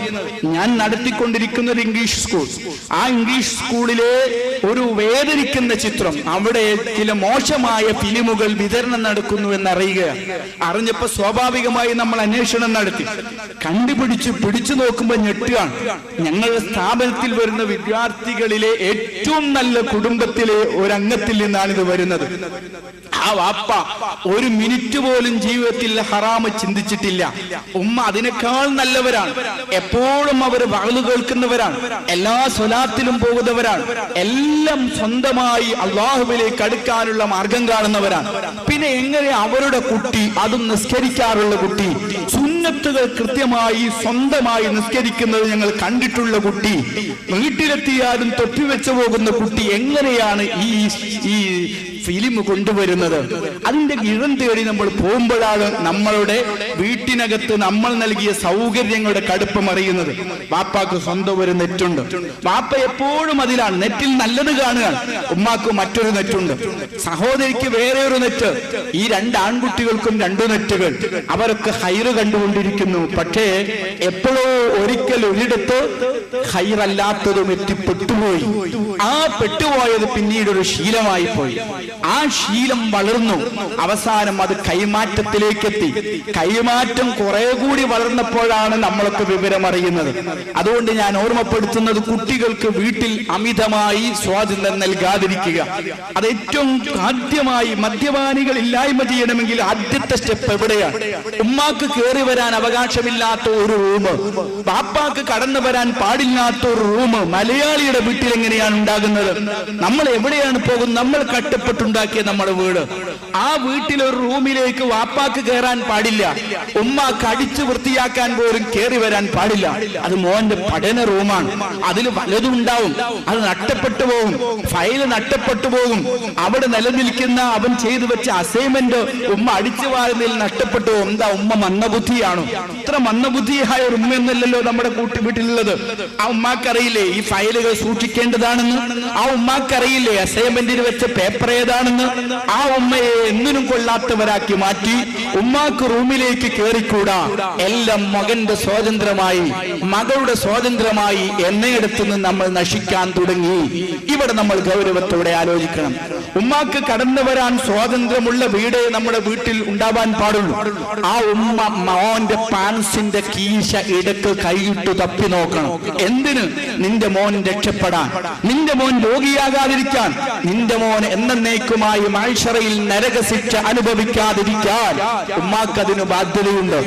ഞാൻ നടത്തിക്കൊണ്ടിരിക്കുന്ന ഒരു ഇംഗ്ലീഷ് സ്കൂൾ, ആ ഇംഗ്ലീഷ് സ്കൂളിലെ ഒരു വേദനിക്കുന്ന ചിത്രം, അവിടെ ചില മോശമായ ഫിലിമുകൾ വിതരണം നടക്കുന്നു എന്നറിയുക. അറിഞ്ഞപ്പോ സ്വാഭാവികമായി നമ്മൾ അന്വേഷണം നടത്തി, പിടിച്ചു നോക്കുമ്പോൾ ഞെട്ടുകയാണ്. ഞങ്ങളുടെ സ്ഥാപനത്തിൽ വരുന്ന വിദ്യാർത്ഥികളിലെ ഏറ്റവും നല്ല കുടുംബത്തിലെ ഒരംഗത്തിൽ നിന്നാണ് ഇത് വരുന്നത്. ആ വാപ്പ ഒരു മിനിറ്റ് പോലും ജീവിതത്തിൽ ഹറാമ് ചിന്തിച്ചിട്ടില്ല. ഉമ്മ അതിനേക്കാൾ നല്ലവരാണ്. എപ്പോഴും അവർ വഅ്ള് കേൾക്കുന്നവരാണ്, എല്ലാ സ്വലാത്തിലും പോകുന്നവരാണ്, എല്ലാം സ്വന്തമായി അള്ളാഹുവിലേക്ക് അടുക്കാനുള്ള മാർഗം കാണുന്നവരാണ്. പിന്നെ എങ്ങനെ അവരുടെ കുട്ടി, അതും നിസ്കരിക്കാറുള്ള കുട്ടി, സുന്നത്തുകൾ കൃത്യമായി സ്വന്തമായി നിസ്കരിക്കുന്നത് ഞങ്ങൾ കണ്ടിട്ടുള്ള കുട്ടി, വീട്ടിലെത്തിയാലും തൊപ്പിവെച്ചു പോകുന്ന കുട്ടി, എങ്ങനെയാണ് ഈ ഫിലിം കൊണ്ടുവരുന്നത്? അതിന്റെ ഇഴം തേടി നമ്മൾ പോകുമ്പോഴാണ് നമ്മളുടെ വീട്ടിനകത്ത് നമ്മൾ നൽകിയ സൗകര്യങ്ങളുടെ കടുപ്പം അറിയുന്നത്. വാപ്പാക്ക് സ്വന്തം ഒരു നെറ്റുണ്ട്, വാപ്പ എപ്പോഴും അതിലാണ്, നെറ്റിൽ നല്ലത് കാണുകയാണ്. ഉമ്മാക്ക് മറ്റൊരു നെറ്റുണ്ട്, സഹോദരിക്ക് വേറെ ഒരു നെറ്റ്, ഈ 2 ആൺകുട്ടികൾക്കും 2 നെറ്റുകൾ. അവരൊക്കെ ഹൈറ് കണ്ടുകൊണ്ടിരിക്കുന്നു. പക്ഷേ എപ്പോഴോ ഒരിടത്ത് ഹൈറല്ലാത്തതും എത്തിപ്പെട്ടുപോയി. ആ പെട്ടുപോയത് പിന്നീട് ഒരു ശീലമായി പോയി. ആ ശീലം വളർന്നു. അവസാനം അത് കൈമാറ്റത്തിലേക്ക് എത്തി. കൈമാറ്റം കുറെ കൂടി വളർന്നപ്പോഴാണ് നമ്മളൊക്കെ വിവരം അറിയുന്നത്. അതുകൊണ്ട് ഞാൻ ഓർമ്മപ്പെടുത്തുന്നത്, കുട്ടികൾക്ക് വീട്ടിൽ അമിതമായി സ്വാതന്ത്ര്യം നൽകാതിരിക്കുക. അത് ഏറ്റവും ആദ്യമായി മദ്യപാനികൾ ഇല്ലായ്മ ചെയ്യണമെങ്കിൽ ആദ്യത്തെ സ്റ്റെപ്പ് എവിടെയാണ്? ഉമ്മാക്ക് കയറി വരാൻ അവകാശമില്ലാത്ത ഒരു റൂം, ബാപ്പാക്ക് കടന്നു വരാൻ പാടില്ലാത്ത ഒരു റൂം മലയാളിയുടെ വീട്ടിൽ എങ്ങനെയാണ് ഉണ്ടാകുന്നത്? നമ്മൾ എവിടെയാണ് പോകുന്നത്? നമ്മൾ കഷ്ടപ്പെട്ടുണ്ടാക്കിയ നമ്മുടെ വീട്, ആ വീട്ടിലൊരു റൂമിലേക്ക് വാപ്പാക്ക് കയറാൻ പാടില്ല, ഉമ്മാക്ക് അടിച്ചു വൃത്തിയാക്കാൻ പോലും കയറി വരാൻ പാടില്ല. അത് മോന്റെ പഠന റൂമാണ്. അതിൽ പലതും ഉണ്ടാവും. അത് നഷ്ടപ്പെട്ടു പോകും, ഫയല് നഷ്ടപ്പെട്ടു പോകും. അവിടെ നിലനിൽക്കുന്ന അവൻ ചെയ്തു വെച്ച അസൈൻമെന്റ് ഉമ്മ അടിച്ചു വാരുന്നതിൽ നഷ്ടപ്പെട്ടു പോകും. എന്താ ഉമ്മ മന്ദബുദ്ധിയാണോ? ഇത്ര മന്ദബുദ്ധിയായ ഒരു ഉമ്മയൊന്നുമല്ലല്ലോ നമ്മുടെ വീട്ടിലുള്ളത്. ആ ഉമ്മാക്കറിയില്ലേ ഈ ഫയലുകൾ സൂക്ഷിക്കേണ്ടതാണെന്ന്? ആ ഉമ്മാക്കറിയില്ലേ അസൈൻമെന്റിന് വെച്ച പേപ്പർ ഏതാണെന്ന്? ആ ഉമ്മയെ എന്തിനും കൊള്ളാത്തവരാക്കി മാറ്റി ഉമ്മാക്ക് റൂമിലേക്ക് കയറിക്കൂടാ. എല്ലാം മകന്റെ സ്വാതന്ത്ര്യമായി, മകളുടെ സ്വാതന്ത്ര്യമായി എന്നയിടത്തുനിന്ന് നമ്മൾ നശിക്കാൻ തുടങ്ങി. ഇവിടെ നമ്മൾ ഗൗരവത്തോടെ ആലോചിക്കണം. ഉമ്മാക്ക് കടന്നു വരാൻ സ്വാതന്ത്ര്യമുള്ള വീടേ നമ്മുടെ വീട്ടിൽ ഉണ്ടാവാൻ പാടുള്ളൂ. ആ ഉമ്മ മോന്റെ പാൻസിന്റെ കീശ ഇടക്ക് കൈയിട്ട് തപ്പി നോക്കണം. എന്തിന്? നിന്റെ മോൻ രക്ഷപ്പെടാൻ, നിന്റെ മോൻ രോഗിയാകാതിരിക്കാൻ, നിന്റെ മോൻ എന്നേക്കുമായി മൈശറയിൽ നരകശിക്ഷ അനുഭവിക്കാതിരിക്കാൻ ഉമ്മാക്ക് അതിന് ബാധ്യതയുണ്ട്.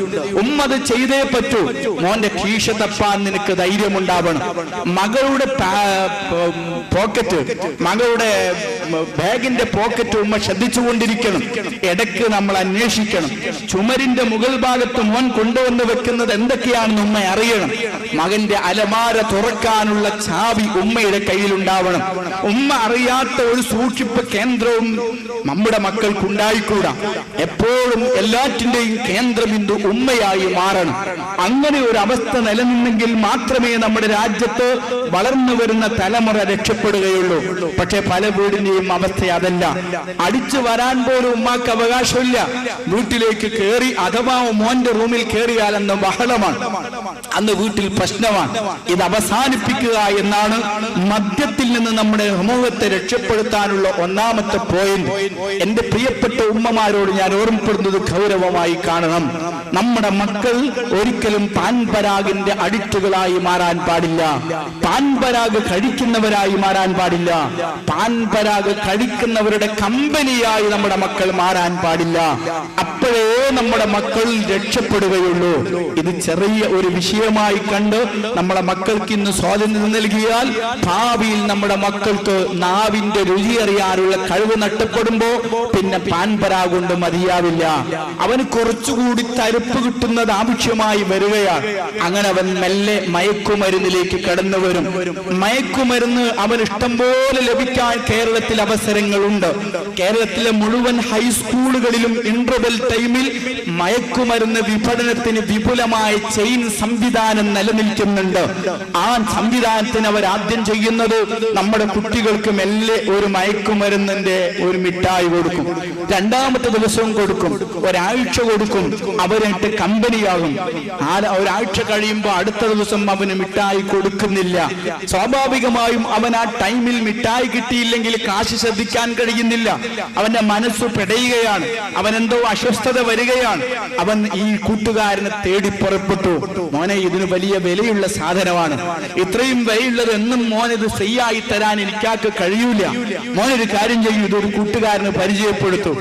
ഉമ്മ അത് ചെയ്തേ പറ്റൂ. മോന്റെ കീശ തപ്പാൻ നിനക്ക് ധൈര്യമുണ്ടാവണം. മകളുടെ പോക്കറ്റ്, മകളുടെ ബാഗിന്റെ പോക്കറ്റ് ഉമ്മ ശ്രദ്ധിച്ചുകൊണ്ടിരിക്കണം. ഇടയ്ക്ക് നമ്മൾ അന്വേഷിക്കണം. ചുമരിന്റെ മുകൾ ഭാഗത്ത് മോൻ കൊണ്ടുവന്ന് വെക്കുന്നത് എന്തൊക്കെയാണെന്ന് ഉമ്മ അറിയണം. മകന്റെ അലമാര തുറക്കാനുള്ള ചാവി ഉമ്മയുടെ കയ്യിലുണ്ടാവണം. ഉമ്മ അറിയാത്ത ഒരു സൂക്ഷിപ്പ് കേന്ദ്രവും നമ്മുടെ മക്കൾക്കുണ്ടായിക്കൂടാ. എപ്പോഴും എല്ലാറ്റിന്റെയും കേന്ദ്രബിന്ദു ഉമ്മയായി മാറണം. അങ്ങനെ ഒരു അവസ്ഥ നിലനിന്നെങ്കിൽ മാത്രമേ നമ്മുടെ രാജ്യത്ത് വളർന്നു വരുന്ന തലമുറ രക്ഷപ്പെടുകയുള്ളൂ. പക്ഷെ പല വീടിന്റെയും അവസ്ഥ അതല്ല. അടിച്ചു വരാൻ പോലും ഉമ്മാക്ക് അവകാശമില്ല. വീട്ടിലേക്ക് കയറി അഥവാ മോന്റെ റൂമിൽ കയറിയാൽ അന്ന് ബഹളമാണ്, അന്ന് വീട്ടിൽ പ്രശ്നമാണ്. ഇത് അവസാനിപ്പിക്കുക എന്നാണ് മദ്യത്തിൽ നിന്ന് നമ്മുടെ സമൂഹത്തെ രക്ഷപ്പെടുത്താനുള്ള ഒന്നാമത്തെ പോയിന്റ്. എന്റെ പ്രിയപ്പെട്ട ഉമ്മമാരോട് ഞാൻ ഓർമ്മപ്പെടുന്നത് ഗൗരവമായി കാണണം. നമ്മുടെ മക്കൾ ഒരിക്കലും പാൻപരാഗിന്റെ അഡിക്റ്റുകളായി മാറാൻ പാടില്ല. പാൻപരാഗ് കഴിക്കുന്നവരായി മാറാൻ പാടില്ല. പാൻപരാഗ് കഴിക്കുന്നവരുടെ കമ്പനിയായി നമ്മുടെ മക്കൾ മാറാൻ പാടില്ല. അപ്പോഴേ നമ്മുടെ മക്കൾ രക്ഷപ്പെടുകയുള്ളൂ. ഇത് ചെറിയ ഒരു വിഷയമായി കണ്ട് നമ്മുടെ മക്കൾക്ക് ഇന്ന് സ്വാതന്ത്ര്യം നൽകിയാൽ ഭാവിയിൽ നമ്മുടെ മക്കൾക്ക് നാവിന്റെ രുചി അറിയാനുള്ള കഴിവ് നഷ്ടപ്പെടുമ്പോ പിന്നെ പാൻപരാഗ് കൊണ്ട് മതിയാവില്ല. അവന് കുറച്ചുകൂടി തരുപ്പ് കിട്ടുന്നത് ആവശ്യമായി വരികയാണ്. അങ്ങനെ അവൻ മെല്ലെ മയക്കുമരുന്നിലേക്ക് കടന്നു വരും. മയക്കുമരുന്ന് അവൻ ഇഷ്ടം പോലെ ലഭിക്കാൻ കേരളത്തിൽ അവസരങ്ങളുണ്ട്. കേരളത്തിലെ മുഴുവൻ ഹൈസ്കൂളുകളിലും ഇന്റർവെൽ ടൈമിൽ മയക്കുമരുന്ന് വിപണനത്തിന് വിപുലമായ ചെയിൻ സംവിധാനം നിലനിൽക്കുന്നുണ്ട്. ആ സംവിധാനത്തിന് അവർ ആദ്യം ചെയ്യുന്നത് നമ്മുടെ കുട്ടികൾക്ക് മെല്ലെ ഒരു മയക്കുമരുന്നിന്റെ ഒരു മിഠായി കൊടുക്കും. രണ്ടാമത്തെ ദിവസവും കൊടുക്കും, ഒരാഴ്ച കൊടുക്കും. അവരിട്ട് കമ്പനിയാകും. ഒരാഴ്ച കഴിയുമ്പോൾ അടുത്ത ദിവസം അവന് മിഠായി കൊടുക്കുന്നില്ല. സ്വാഭാവികമായും അവൻ ആ ടൈമിൽ മിഠായി കിട്ടിയില്ലെങ്കിൽ കാശ് ശ്രദ്ധിക്കാൻ കഴിയുന്നില്ല. അവന്റെ മനസ്സ് പെടയുകയാണ്. അവനെന്തോ അസ്വസ്ഥത വരികയാണ്. അവൻ ഈ കൂട്ടുകാരനെ തേടി പുറപ്പെട്ടു. മോനെ, ഇതിന് വലിയ വിലയുള്ള സാധനമാണ്. ഇത്രയും വിലയുള്ളത് എന്നും മോനിത് ഫ്രീയായി തരാൻ എനിക്കാക്ക് കഴിയൂല. മോനൊരു കാര്യം ചെയ്യൂ, ഇതൊരു കൂട്ടുകാരന് പരിചയപ്പെടുത്തു.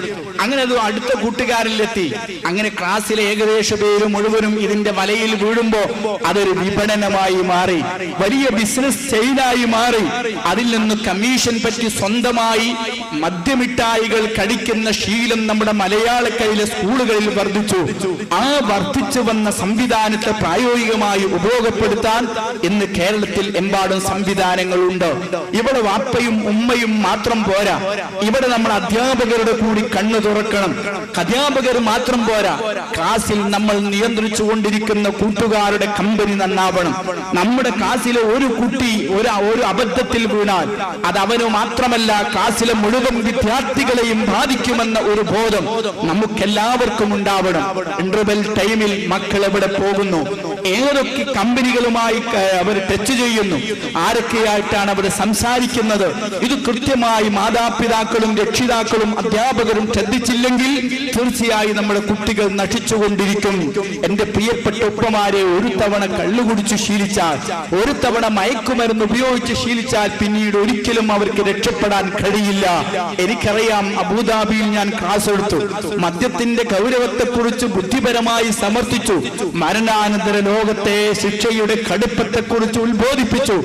അങ്ങനെ അത് അടുത്ത കൂട്ടുകാരിലെത്തി. അങ്ങനെ ക്ലാസ്സിലെ ഏകദേശ പേര് മുഴുവനും ഇതിന്റെ വലയിൽ വീഴുമ്പോ അതൊരു വിപണനമായി മാറി, വലിയ ബിസിനസ് ചെയിനായി മാറി. അതിൽ നിന്ന് കമ്മീഷൻ പറ്റി സ്വന്തമായി മദ്യമിഠായികൾ കഴിക്കുന്ന ശീലം നമ്മുടെ മലയാളക്കരയിലെ സ്കൂളുകളിൽ വർദ്ധിച്ചു. ആ വർദ്ധിച്ചു വന്ന സംവിധാനത്തെ പ്രായോഗികമായി ഉപയോഗപ്പെടുത്താൻ ഇന്ന് കേരളത്തിൽ എമ്പാടും സംവിധാനങ്ങളുണ്ട്. ഇവിടെ വാപ്പയും ഉമ്മയും മാത്രം പോരാ. ഇവിടെ നമ്മുടെ അധ്യാപകരുടെ കൂടി കണ്ണു തുറക്കണം. അധ്യാപകർ മാത്രം പോരാ, ക്ലാസ്സിൽ നമ്മൾ നിയന്ത്രിച്ചു കൊണ്ടിരിക്കുന്ന കൂട്ടുകാരുടെ കമ്പനി നന്നാവണം. നമ്മുടെ ക്ലാസ്സിലെ ഒരു കുട്ടി ഒരു അബദ്ധത്തിൽ വീണാൽ അത് അവന് മാത്രമല്ല ക്ലാസ്സിലെ മുഴുവൻ വിദ്യാർത്ഥികളെയും ബാധിക്കുമെന്ന ഒരു ബോധം നമുക്കെല്ലാവർക്കും ഉണ്ടാവണം. ഇന്റർവെൽ ടൈമിൽ മക്കൾ എവിടെ പോകുന്നു, ഏതൊക്കെ കമ്പനികളുമായി അവർ ടച്ച് ചെയ്യുന്നു, ആരൊക്കെയായിട്ടാണ് അവർ സംസാരിക്കുന്നത്, ഇത് കൃത്യമായി മാതാപിതാക്കളും രക്ഷിതാക്കളും അധ്യാപകരും ശ്രദ്ധിച്ചില്ലെങ്കിൽ തീർച്ചയായും നമ്മുടെ കുട്ടികൾ നശിച്ചുകൊണ്ടിരിക്കും. എന്റെ പ്രിയപ്പെട്ട ഉപ്പമാരെ, ഒരു തവണ കള്ളുകുടിച്ചു ശീലിച്ചാൽ, ഒരു തവണ മയക്കുമരുന്ന് ഉപയോഗിച്ച് ശീലിച്ചാൽ പിന്നീട് ഒരിക്കലും അവർക്ക് രക്ഷപ്പെടാൻ കഴിയില്ല. എനിക്കറിയാം, അബുദാബിയിൽ ഞാൻ ക്ലാസ് എടുത്തു, മദ്യത്തിന്റെ ഗൗരവത്തെക്കുറിച്ച് ബുദ്ധിപരമായി സമർത്ഥിച്ചു, മരണാനന്തര ലോകത്തെ ശിക്ഷയുടെ കടുപ്പത്തെക്കുറിച്ച് ഉത്ബോധിപ്പിച്ചു.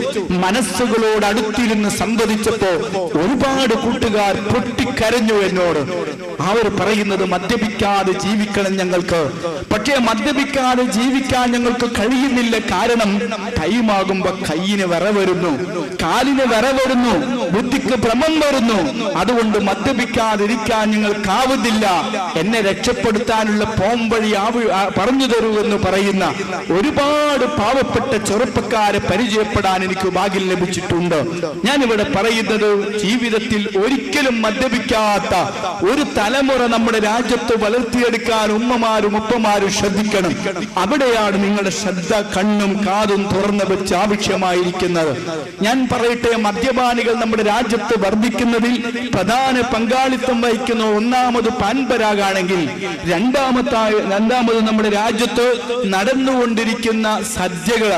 മനസ്സുകളോട് അടുത്തിരുന്ന് സംവദിച്ചപ്പോ ഒരുപാട് കൂട്ടുകാർ പൊട്ടിക്കരഞ്ഞു എന്നോട്. അവർ പറയുന്നത് മദ്യപിക്കാതെ ജീവിക്കണം ഞങ്ങൾക്ക്, പക്ഷേ മദ്യപിക്കാതെ ജീവിക്കാൻ ഞങ്ങൾക്ക് കഴിയുന്നില്ല. കാരണം ടൈമാകുമ്പോ കയ്യിന് വിറ വരുന്നു, കാലിന് വിറ വരുന്നു, ബുദ്ധിക്ക് ഭ്രമം വരുന്നു, അതുകൊണ്ട് മദ്യപിക്കാതിരിക്കാൻ ഞങ്ങൾക്കാവുന്നില്ല. എന്നെ രക്ഷപ്പെടുത്താനുള്ള പോംവഴി പറഞ്ഞു തരൂ എന്ന് പറയുന്ന ഒരുപാട് പാവപ്പെട്ട ചെറുപ്പക്കാരെ പരിചയപ്പെടാൻ എനിക്ക് ഭാഗ്യം ലഭിച്ചിട്ടുണ്ട്. ഞാനിവിടെ പറയുന്നത്, ജീവിതത്തിൽ ഒരിക്കലും മദ്യപിക്കാത്ത ഒരു തലമുറ നമ്മുടെ രാജ്യത്ത് വളർത്തിയെടുക്കാൻ ഉമ്മമാരും ഉപ്പമാരും ശ്രദ്ധിക്കണം. അവിടെയാണ് നിങ്ങളുടെ ശ്രദ്ധ, കണ്ണും കാതും തുറന്നു വെച്ച് ആവശ്യമായിരിക്കുന്നത്. ഞാൻ പറയട്ടെ, മദ്യപാനികൾ നമ്മുടെ രാജ്യത്ത് വർദ്ധിക്കുന്നതിൽ പ്രധാന പങ്കാളിത്തം വഹിക്കുന്ന ഒന്നാമത് പാൻപരാഗാണെങ്കിൽ രണ്ടാമത് നമ്മുടെ രാജ്യത്ത് നടന്നുകൊണ്ടിരിക്കുന്ന സദ്യകൾ,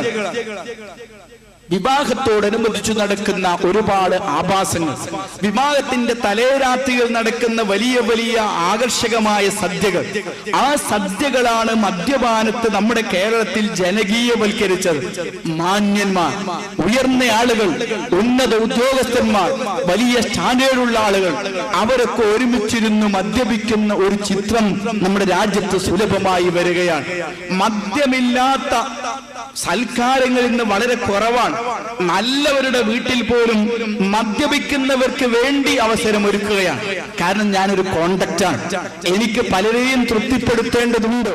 വിവാഹത്തോടനുബന്ധിച്ചു നടക്കുന്ന ഒരുപാട് ആഭാസങ്ങൾ, വിവാഹത്തിന്റെ തലേരാത്രികൾ നടക്കുന്ന വലിയ വലിയ ആകർഷകമായ സദ്യകൾ, ആ സദ്യകളാണ് മദ്യപാനത്തെ നമ്മുടെ കേരളത്തിൽ ജനകീയവൽക്കരിച്ചത്. മാന്യന്മാർ, ഉയർന്ന ആളുകൾ, ഉന്നത ഉദ്യോഗസ്ഥന്മാർ, വലിയ സ്റ്റാൻഡേർഡുള്ള ആളുകൾ, അവരൊക്കെ ഒരുമിച്ചിരുന്ന് മദ്യപിക്കുന്ന ഒരു ചിത്രം നമ്മുടെ രാജ്യത്ത് സുലഭമായി വരികയാണ്. മദ്യമില്ലാത്ത സൽക്കാരങ്ങൾ ഇന്ന് വളരെ കുറവാണ്. നല്ലവരുടെ വീട്ടിൽ പോലും മദ്യപിക്കുന്നവർക്ക് വേണ്ടി അവസരം ഒരുക്കുകയാണ്. കാരണം ഞാനൊരു കോണ്ടക്റ്റാണ്, എനിക്ക് പലരെയും തൃപ്തിപ്പെടുത്തേണ്ടതുണ്ട്.